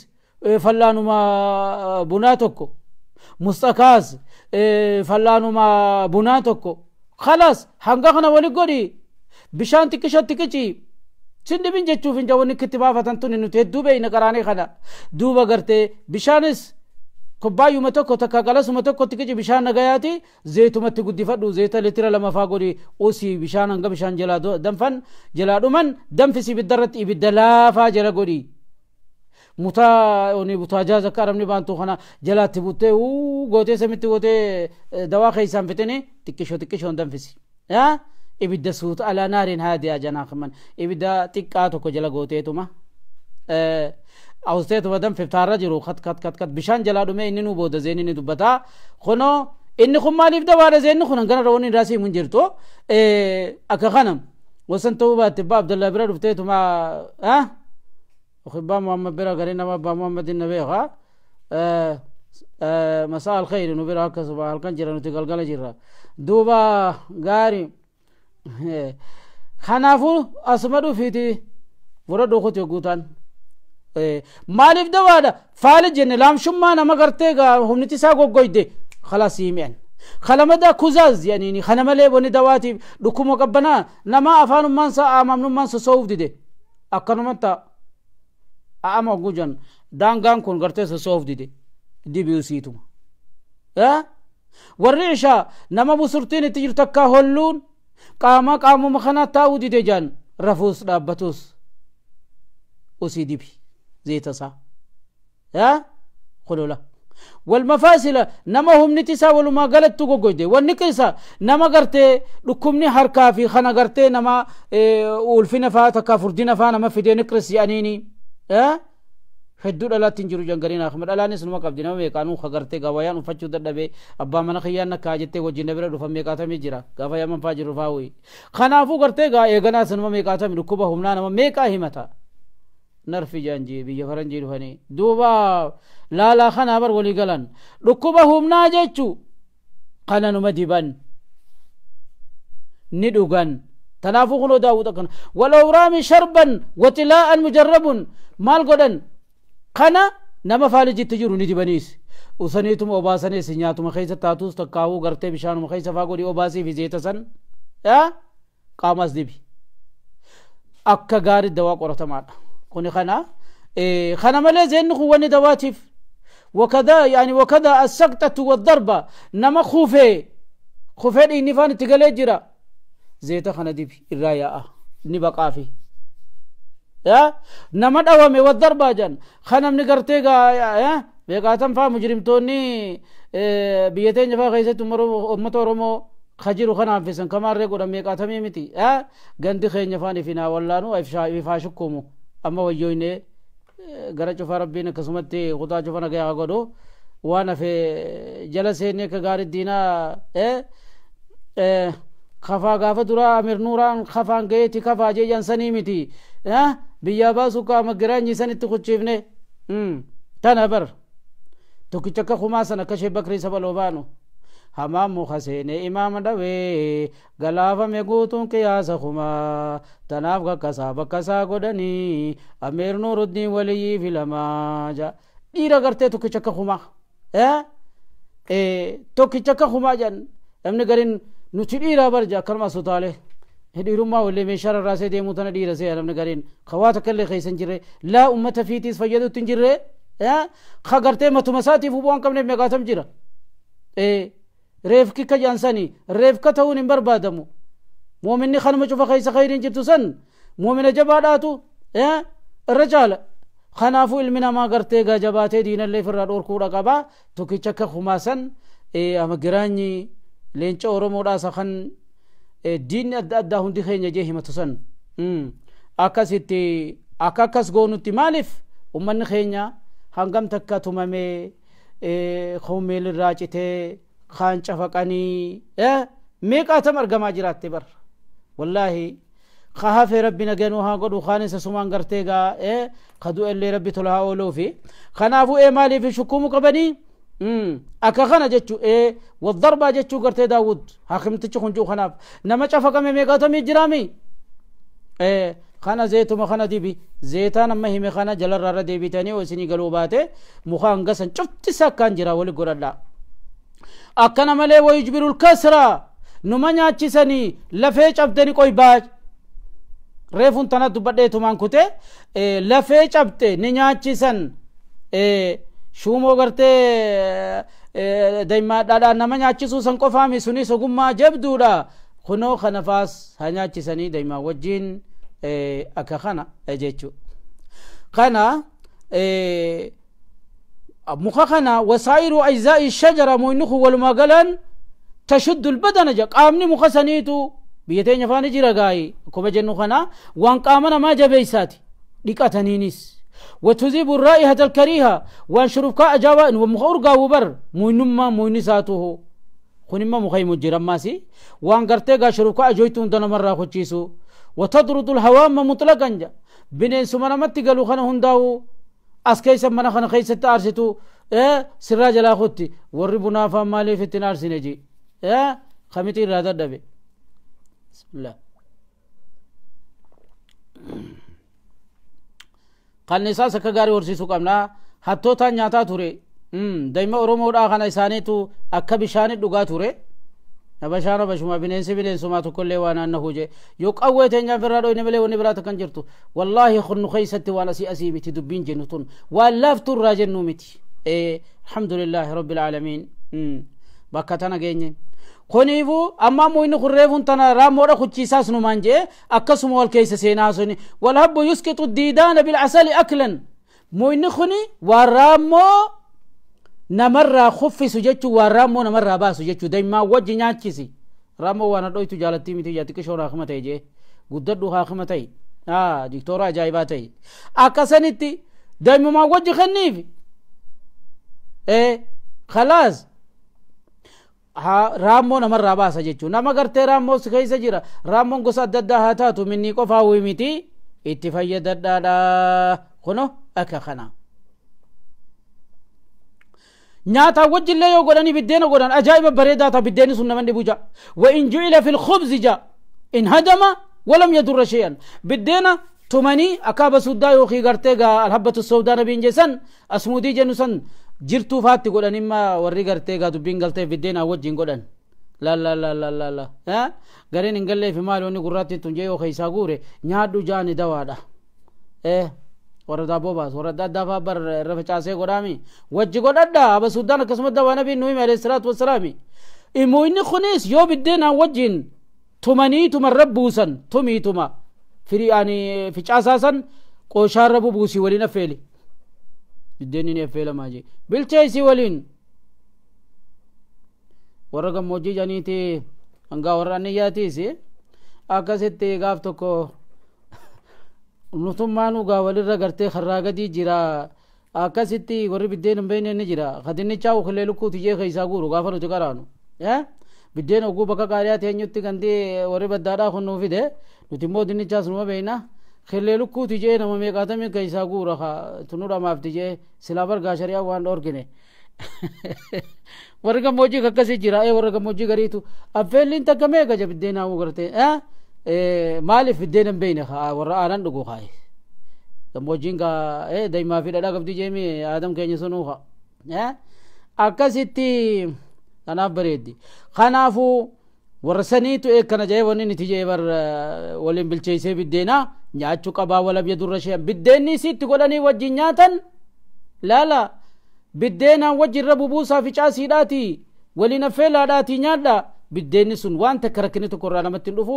فلانو ما بناتكو مستقاز فلانو ما بناتكو خلاص هنگا خنا ولي غودي بشان تكشت تكچي سند بين جچو فين جوني كتبا فتنتون نتي دوبي نقراني خدا دوبا غرتي بشانس كوبايو متكو تكاغلس متكو تكچي بشان نغياتي زيتو مت غدي فدو زيت لتر لما فاغودي اوسي بشان هنگا بشان جلادو دمفن جلادو من دمفسي بدرت بدلا فاجر غودي متا اوني بوتاجاز كرمني بانتو خنا جلات بوتي او غوتي سميت غوتي دوا خيسان فتني تكشو دمفسي ابدا سوت على نار هاديه جناخ من ابدا تقاتو كجلا غوتيتوما اوستيت ودم في تارجرو خط بشان جلادو مي انو بود زينين دبتا خنو ان خمالي بدوار زين خن غن روني راسي منجرتو اكخنم وسنتو بات عبد الله برد فتيتوما وخبا محمد برا غرينا بابا محمد النبي مساء الخير نبرا كسبا الكنجر نتقلقل جرا دوبا غاري خنافو اسمدو فيتي ورد اخوتي غوتان مالف دوادا فالج لام شما نما غرتيغا همنتي ساغو غويدي خلاص يمين خلمدا كوزاز يعني خنمله بني دواتي دكمو قبنا نما افانو منسا امامنو منسا صوف دي اكنمتا اما غوجن دانغان كون غرتي صوف دي بيوسيتو والريشا نما بسرتين تجر تكا هولون قامو مخنا تاودي دجان رفوس دابتوس اوسي دي بي زيتسا خلولا والمفاصل نما هم نتسا ولما غلط تو غوجدي والنكسا نما غرتي دكمني حركا في خنا غرتي نما ولفنا فاتكا فردنا فانا ما في نكرس يانيني هدود لا تنجرو جنگرين احمد الانس نما قبدنا مي قانون خغرتي غوايان فچو ددبه ابا من خيان كاجته وجي نبر دفم ميقاتا ميجرا غوايا من فاجر فاوي خنافو غرتي غا ايغنا سنما ميقاتا ركوبه همنا نما ميقا همتا نرفي جانجي بي فرنجي رفني دوبا لا خنابر ولي غلن ركوبه همنا جچو قنن مدبن ندوغن تنافو خلو داود كن ولو رامي شربا وتلاء مجرب مال غدن خنا نما فالجي تجرو ندي بنيس وسنيتم اوباسني سنياتم خيسه تاتوس تكاو غرتي بشان مخيسه فاغودي اوباسي في زيتسن قامس دبي اكا غار دوا قرتما كوني خنا خنا مله زين خووني دواتيف وكذا يعني وكذا السقطه والضربه نما خوفه دي نفان تغلجرا زيت خنا دبي الرايا نبقافي نما دوامي والضربه جن خنم نغرتيغا بيقاتم فا مجرمتوني بيتين فا غيث تمرو امه رومو خجرو خنا فيسن كمار ريغو دم بيقاتم يمتي غندي خيني فاني فينا والله افشا يفاشكومو اما ويويني غرچ فربين قسمتي خدا جفنا گيا غدو وانا في جلسيني كغار الدينا خفا غافه درا امير نوران خفان گيتي خفا جي جنسني متي بيا باسو کا مگراني سنت خوچيفني تنبر tokkicha khumaasana kashee bakrii saba loobaanu hamaamu khaseene imaama dhawee galaafame guutuun qiyaasa kumaa tanaaf kakkasaa bakkasaa godhanii ameer nuuruddiin waliyyii filamaa ja dhiira gartee tokkicha kumaa tokkicha kumaa jan namni gariin nuti dhiiraa barja akkanuma sutaalee dhiirummaa wallee meeshaa rarraasee deemuu tana dhiira see namni gariin kawaata kallee keeysan jirre laa ummata fiitiis fayyaduutti hin jirre ka gartee matuma isaatiif hubuu hin qabneef meeqaatam jira reefki ka jaansanii reefka ta'uun hin barbaadamu muuminni kanuma cufa keeysa khayriin jirtu san muumina jabaadhaatu irra caala kanaafuu ilmi namaa gartee gaa jabaatee diinallee firraa dhoorkuudha qabaa tokkicha akka kumaasan ama giraanyi leenca oromoodhaasa kan diinni adda addaa hundi keenya jee himatu san akkasitti akka akkas goonutti maaliif ummanni keenya hangam takka tumamee qommeel irraa citee kaan cafaqanii meeqaatam argamaa jiraatte bar wallaahi خافي ربنا جنوها قد وخانس سمان قرتيجا خدو اللي ربي طلها أولو في خنافو مالي في شكوم قبني أكا خنا جتشو والضربة جتشو قرتي داود حاكم تشخن جو خناف نما شافك ميقاتم يجرامي خنا زيتو ما خنا ديبي زيتا نما هي خنا جلر رارا ديبي تاني وسني قلوباته مخان قسن شفت ساكان جرا ولي قرلا أكا نمالي ويجبر الكسرة نمانيا تشسني لفيش أبدني كوي باج reefun tana dubbadheetumaan kute lafee cabte ni nyaachisan shuumoo gartee daymaadhaadhaan nama nyaachisuu san qofaami sunis ogummaa jabduudha kunoo kanafaas haa nyaachisanii daymaa wajjiin akka kana jechuu kana muka kana wasaa'iru ajzaa'i shajara moynuku walumaa galan tashuddu lbadana ja qaamni muka saniitu biyyateenya faani jira gaayi akkuma jennu kana waan qaama namaa jabeeysaati dhiqataniinis watuzibu raa'ihata alkariiha waan shurufkaa ajaabaa muka urgaawu bar muynummaa muynisaatuhu kunimma mukaymu jirammaasi waan gartee gaa shurufkaa ajoytu hunda namarraa kochiisu watadrudu lhawaama mutlaqan ja bineensuma namatti galu kana hundaawu as keeysa mana kana keeysatti aarsitu sirraa jalaa kutti warri bunaafaa maaliif ittin aarsine ji kamiti irraa dadhabe بسم الله قال نساس كغاري ورسيسو قمنا حتى تا نياتا توري دايما اورومودا خنا اسانيتو اكا بشاني دغا توري نبشانو بشما بننسو ما تكل وانا انه جي يو قويتنيا فرادو نبلي ونبرات كنجرتو والله خن خيستي وانا سي اسيبتي دبين جنتون واللافتو راجنو متي الحمد لله رب العالمين بكتنا جيني koniifu amma moyni kurreefun tana raamoodha kuchiisaas numaan jee akkasuma wal keeysa seenaa suni walhabbu yusqitu diidaana bilcasali aklan moyni kuni waan raamoo namarraa kuffisu jechuu waan raamoo namarraa baasu jechuu daymaa wajji nyaachisi raamoo waan hadhoytu jaalattii miti yaa xiqqishoon haakima ta'e jee guddadhu haakima ta'e diktoora ajaa'ibaa ta'e akkasanitti daymumaa wajji kenniifi khalaas raammoo namarraa baasa jechuu nama gartee raammoo si keeysa jira raammoon gosa adda addaa haa taatu minnii qofaa wuyi miti itti fayyadadhaadha kuno akka kana nyaataa wajjillee yoo godhanii biddeena godhan ajaa'iba bareedaa ta'a biddeeni sun naman dhibu ja wa in ju'ila fil khubzi ja in hadama walam yadurra shay'an biddeena tumanii akaaba suddaa yookiin gartee gaa alhabbatu sawdaa nabiin jesan asmuudii jennu san jirtuu faatti godhan imma warri gartee gaa dubbiin galtee biddeena wajjin godhan la gareen hin gallee fi maali wanni gurraatti tun jee yoo keeysaa guure nyaadhu jaani dawaadha warra daabboo baasu warra adda faa bar irra facaasee godhaami wajji godhadha aba suddaan akkasuma dawaa nabiin nuhime alayhi salaatu wassalaami immoo inni kunis yoo biddeenaan wajjin tumaniituma rabbuusan tumiituma firi'aani ficaasaasan qooshaarra bubuusii waliin affeeli biddeenni ni affeelamaa jee bilcheesii waliin warra gammoojjii janiiti hangaa warra anniyyaatiisi akkasitti gaaf tokko nutummaanu gaa walirra gartee karraa gadii jira akkasitti warri biddeen hin beekne ni jira kadinnichaa ukillee lukkuuti jee keeysaa guuru gaafa nuti qaraanu biddeen oguu bakka qaariyaati eenyutti gandee warri baddaadhaa kun nuu fide nuti immoo dinnichaas numa beeyna killee lukkuuti jee nama meeqaatamii keeysaa guura tunudha maafti jee silaa bargaa shari'aa waan dhoorgine warga moji kakkasi jira warga moji garitu affelin takame ga jabdeena u garte maalif bideenan beena warra aanan dhugu khaay gamojinga dayma fi dada gabdi jemi adam keenya sunuha akkasitti kanaaf bareeddi kanaafu warasaniitu kana jee wanni niti jee bar waliin bilcheessee biddeena nyaachuu qabaa wala biyya durra shee biddeenni sitti godhanii wajjin nyaatan laala biddeenaan wajjin rabu buusaa fi caasiidhaati waliin affeelaadhaati nyaadha biddeenni sun waan takka rakkini tokko irraa namatti hin dhufu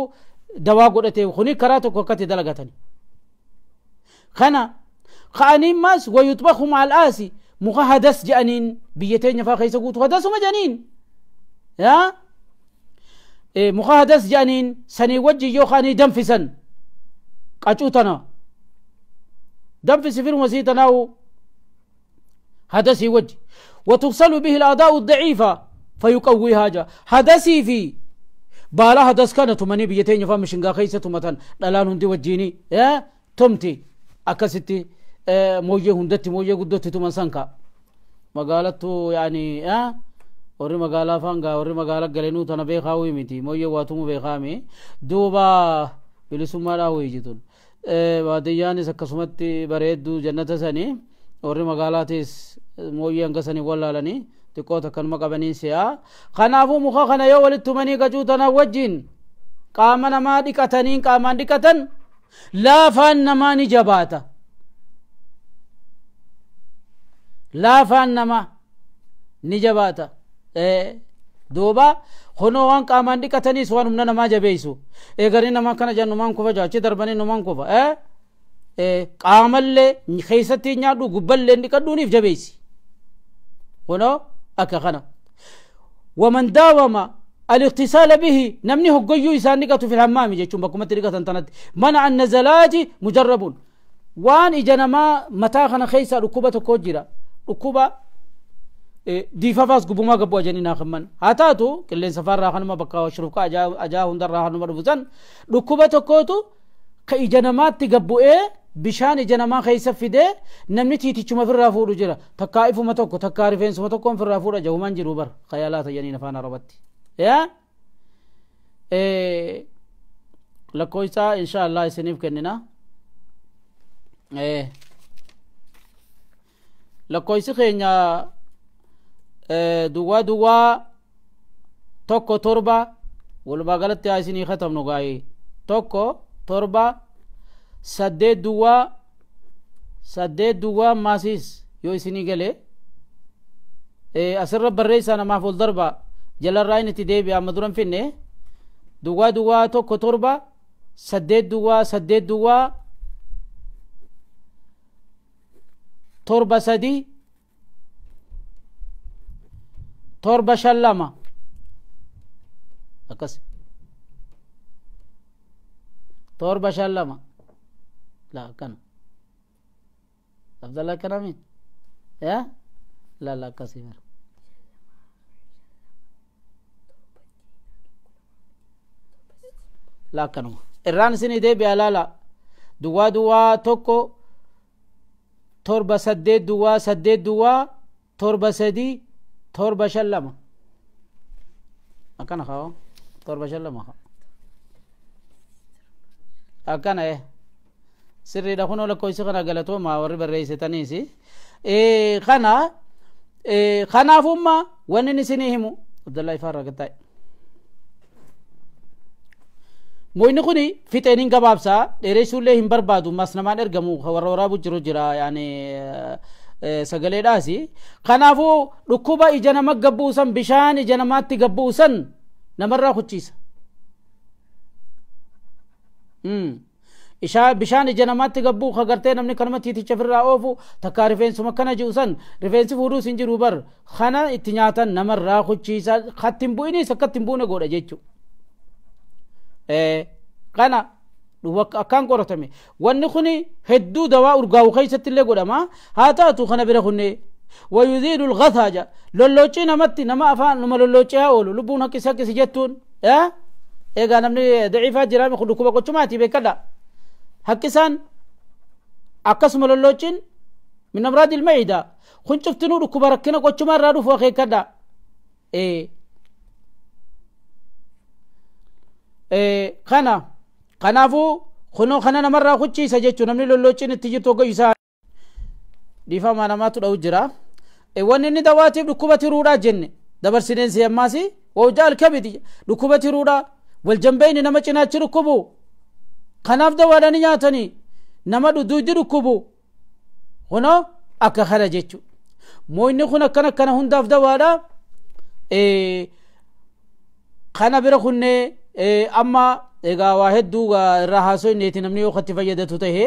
dawaa godhatee kuni karaa tokko akkatti dalagatani kana ka'aniin maas wayutbahu maal aasi muka hadas je'aniin biyya teenya faa keessa guutu hadasuma jedhaniin muka hadas je'aniin sanii wajjin yoo kaanii danfisan qacuu tana danfisi firuma sii tanaawu هدسي وجه وتغسل به الأعضاء الضعيفة فيقويها جا هدسي في بالا هدس كانت مني بيتين فهم شنغا خيسة مثلا دلان هندي وجيني تمتي أكستي موجه هندتي موجه قدوتي تمن سانكا مقالته يعني وري مقالا فانغا وري مقالا قلنو تنا بيخاوي متي موجه واتمو بيخامي دوبا بلسوما راوي جتون وادياني سكسمتي بريدو جنة سني warri magaalaatis mooyyee hangasanii wallaalanii xiqqoota kanuma qabanii si'a kanaafuu muka kana yoo walitti tumanii gacuu tana wajjin qaama namaa dhiqatanii qaamaan dhiqatan laafaan namaa ni jabaata laafaan namaa ni jabaata duuba honoo waan qaamaan dhiqataniis waan humna namaa jabeessu eegarii namaa kana jannumaan kufa jaachi darbanii numaan kufa qaamallee keessatti nyaadhu gubballee dhiqadhuuniif jabeessi kunoo akka kana waman daawama الاغتسال به نمني هقيو يسان نقطو في الحمام جيتشون بكم تريقة تنت منع النزلات مجرب وان اجانا ما متاخنا خيسا ركوبة كوجرا ركوبة ديفافاس قبوما قبوا جنينا خمان هاتاتو كلين سفار راخن ما بكا شروكا اجا هندر راخن مرفوزان ركوبة كوتو كإجانا ما تقبوا بشان جنما خيسا فيده نمني تيتي چما في الرافور جرا تكائف متوكو تكارفين سمتوكو في الرافور جومان جروبر خيالات جنين فانا ربطي يا لكويسا ان شاء الله سنيف كننا لكويسا خينيا دوا دوا توكو توربا ولما غلطت عايزين ختم نغاي توكو توربا سدد دوا ماسيس يو اسني غلي اسر بريس انا ما فول ضربه جل الراين تديبي امدرن فيني دوا تو كتربا سدد دوا تربه سدي تربه شلما اكس تربه شلما لا كان عبد الله كرامين يا لا كسيمر لا كانوا الران سني دي بيالا دوا توكو تربة سدد دوا تربة سدي تربة شلما أكان خاو تربة شلما أكان سري دخونو لكويس خنا غلطو ما وري بريس تنيسي خنا فما ونني سنيهمو عبد الله فارغ تاي موين خوني في تينين غبابسا ديريسولي هم بربادو مسنمان ارغمو ورورا بجرو جرا يعني سغلي داسي خنافو ركوبا اجنما غبوسن بشان اجنمات غبوسن نمرا خوچيس إشاء بشان جنامات تقبو خغرتين أمني كلمة تيتي شفر راوفو تكارفين سمكنا جوسن رفين سفورو سنجر وبر خنا اتنياتا نمر راخو چيسا خاتم بويني سكتم بونا غودا جيچو خنا أكان قرطمي ونخني هدو دواء ارغاو خيست اللي غودا ما هاتاتو خنا برخني ويذيل الغثاجة لولوچي نمتي نما أفان نما لولوچي هاولو لبونا كسا كسي جتون إيغا نمني ضعيفات جرامي خلوكو بقو چماتي بكلا hakkisan akkasuma lolloocin من أمراض المعدة خن شفتنو ركوب ركنا قوتش ما رادو فوقي كدا kanaafu kunoo kana namarraa kuchiisa jechuun namni lolloochin itti jirtu hogga isaa dhiifamaa namaatu dha'u jira wanni inni dawaatiif dhukkuba tiruudhaa jenne dabarsineen siyammaasi wawjaa alkabidi dhukkuba tiruudhaa waljambeyni nama cinaachi dhukkubu kanaaf dawaadhani nyaatanii nama duuji dhukkubu kunoo akka kana jechu mooyni kun akkana hundaaf dawaadha kana bira kunne amma egaa waa hedduu irraa haasoo inneeti namni yoo katti fayyadatu ta'e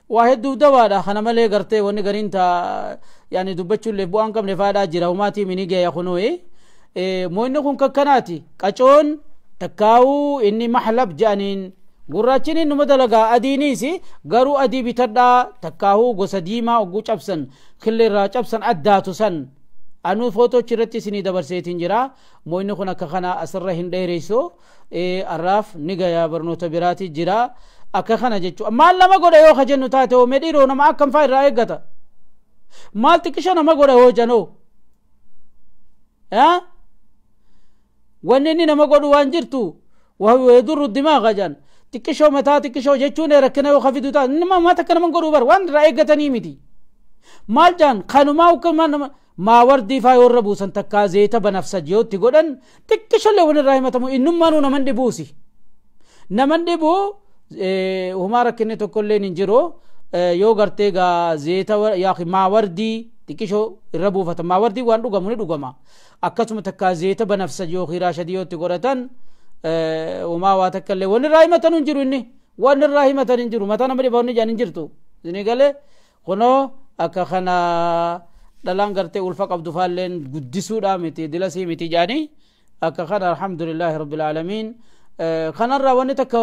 waa hedduu dawaadha kana malee gartee wanni gariin taa yaani dubbachuullee bu'aan qabne faadhaa jira humaatii mini gaya kunoo mooyni kun kakkanaati qacoon takkaa'uu inni mahlab jedhaniin gurraachini numa dalagaa adiiniisi garuu adii bitadhaa takkaa'uu gosa diimaa ogguu cabsan killeerraa cabsan addaatu san anu footoochi irratti isinii dabarseetiin jira mooyni kun akka kana asirra hin dheereyso arraaf ni gaya barnoota biraati jira akka kana jechuudha maal nama godha yoo ka jennu taate oo medhiiroo nama akkam faa irraa eeggata maal xiqqisha nama godha yoo janoo wanni inni nama godhu waan jirtu ويضر الدماغ جان تكشو متى تكشو جتشون ركنا وخفيدو تا نما ما تكنا من قرو بر وان رأيقتني مدي مال جان خانو ما وكمان ما وردي فاي وربو سنتكا زيتا بنفس جيوت تقولن تكشو اللي ون الرحمة تمو إنما نو نمن دبوسي نمن دبو وما ركني تقول لي ننجرو يو غرتيغا زيتا يا أخي ما وردي تكشو الربو فتا ما وردي وان دوغا مني دوغا ما أكاسو متكا زيتا بنفس جيو خيراشا ديوت تقولتن وما واتكلم ون الرحمة ننجرو إني ون الرحمة ننجرو متى نمري بوني جان ننجرتو زيني قالي خنو أكا خنا دلان غرتي ulfa qabdu faalleen guddisuudha miti dilasii miti jaani akka kana alhamdulillah rabbil alamin kanarra wanni takka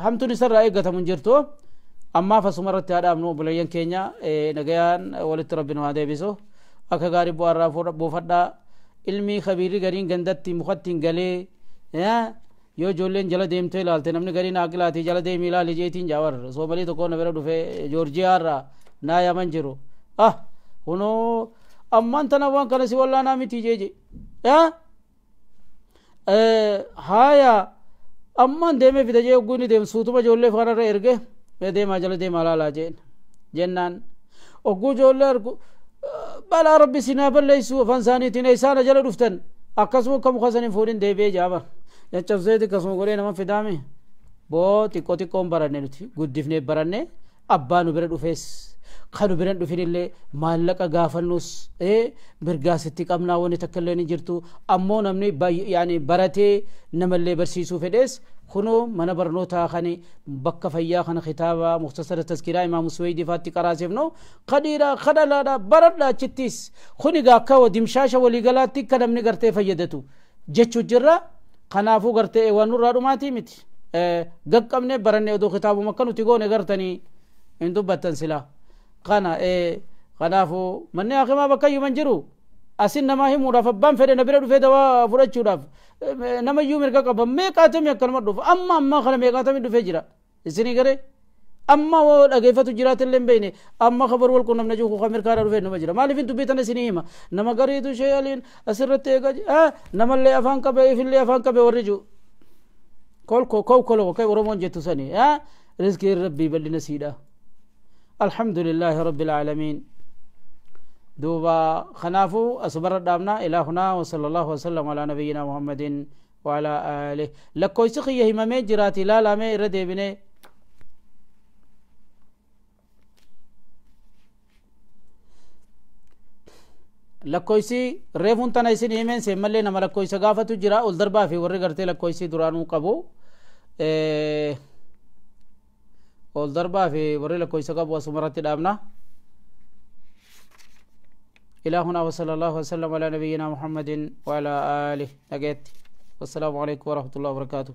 hamtun isarra eegatamu jirtu amma fasumarratti haadhaamnu bulayyan keenya nagayaan walitti rabbinu haa deebisu akka gaarii bu'aarraa buufadhaa ilmii khabiirii gariin gandatti mukattiin galee yoo ijoolleen jala deemtee ilaalte namni gariin aaqilaati jala deemii ilaali jeetiin jaawar soomalii tokko na bira dhufe joorjiyaarraa naa yaman jiru kuno amman tana waan kana si wallaana miti jeje haya amman deeme fida jee ogguuni deem suutuma ijoollee kanarra erge deemaa jala deemaa laalaa jeen jennaan ogguu ijoollee argu balaa rabbi sinaa balleessu afaan isaaniitiin isaana jala dhuftan akkasuma akka muka sanin fuudhin deebi'ee jaaba caccabseeti akkasuma godhee nama fidaame boo xiqqoo xiqqoon baranne nuti guddifnee baranne abbaa nu bira dhufees kanu biran dhufinillee maallaqa gaafannus mirgaasitti qabnaa wani takkaillee ni jirtu ammoo namni yaani baratee namallee barsiisuu fedhees kunoo mana barnootaa kani bakka fayyaa kana kitaaba mukhtasara tazkiraa imaamu suwaydi faatti qaraasifno qadiira qadalaadha baradha achittis kunigaa akka dimshaasha waliigalaatti akka namni gartee fayyadatu jechuu jirra kanaafuu gartee waan nurraa dhumaatii miti gaqqabne baranne oduu kitaabuma akka nuti goone gartanii hin dubbattan silaa kana kanaafu manni hakimaa bakka iyyuu man jiru asin namaa himuudhaaf abbaan fedhe na bira dhufee dawaa fudhachuudhaaf nama iyyuu mirga qaba meeqaatamii akkanuma dhufa amma kana meeqaatamii dhufee jira isinii garee amma dhageeffatu jiraatillee hin beekne amma kabar wal qunnamna jiru kan mirkaadhaa dhufee nama jira maaliif hin dubbitan isinii hima nama gariitu ishee aliin asirratti eegaa namallee afaan qabe ifillee afaan qabe warri jiru kolko kay oromoon jettu sanii rizqii rabbii bal'ina siidha الحمد لله رب العالمين دوبا خنافو أصبر الدامنا إلى هنا وصلى الله وسلم على نبينا محمد وعلى آله لكوي سخي همامي جراتي لا مي ردي بني لكويسي ريفون تنايسين يمين سيمالي نما لكوي سقافة جرا والدربا في ورقرتي لكويسي درانو قبو والضربة في وريلا كويسة قبوة سمرات الأبناء إلى هنا وصلى الله وسلم على نبينا محمد وعلى آله نجيت والسلام عليكم ورحمة الله وبركاته.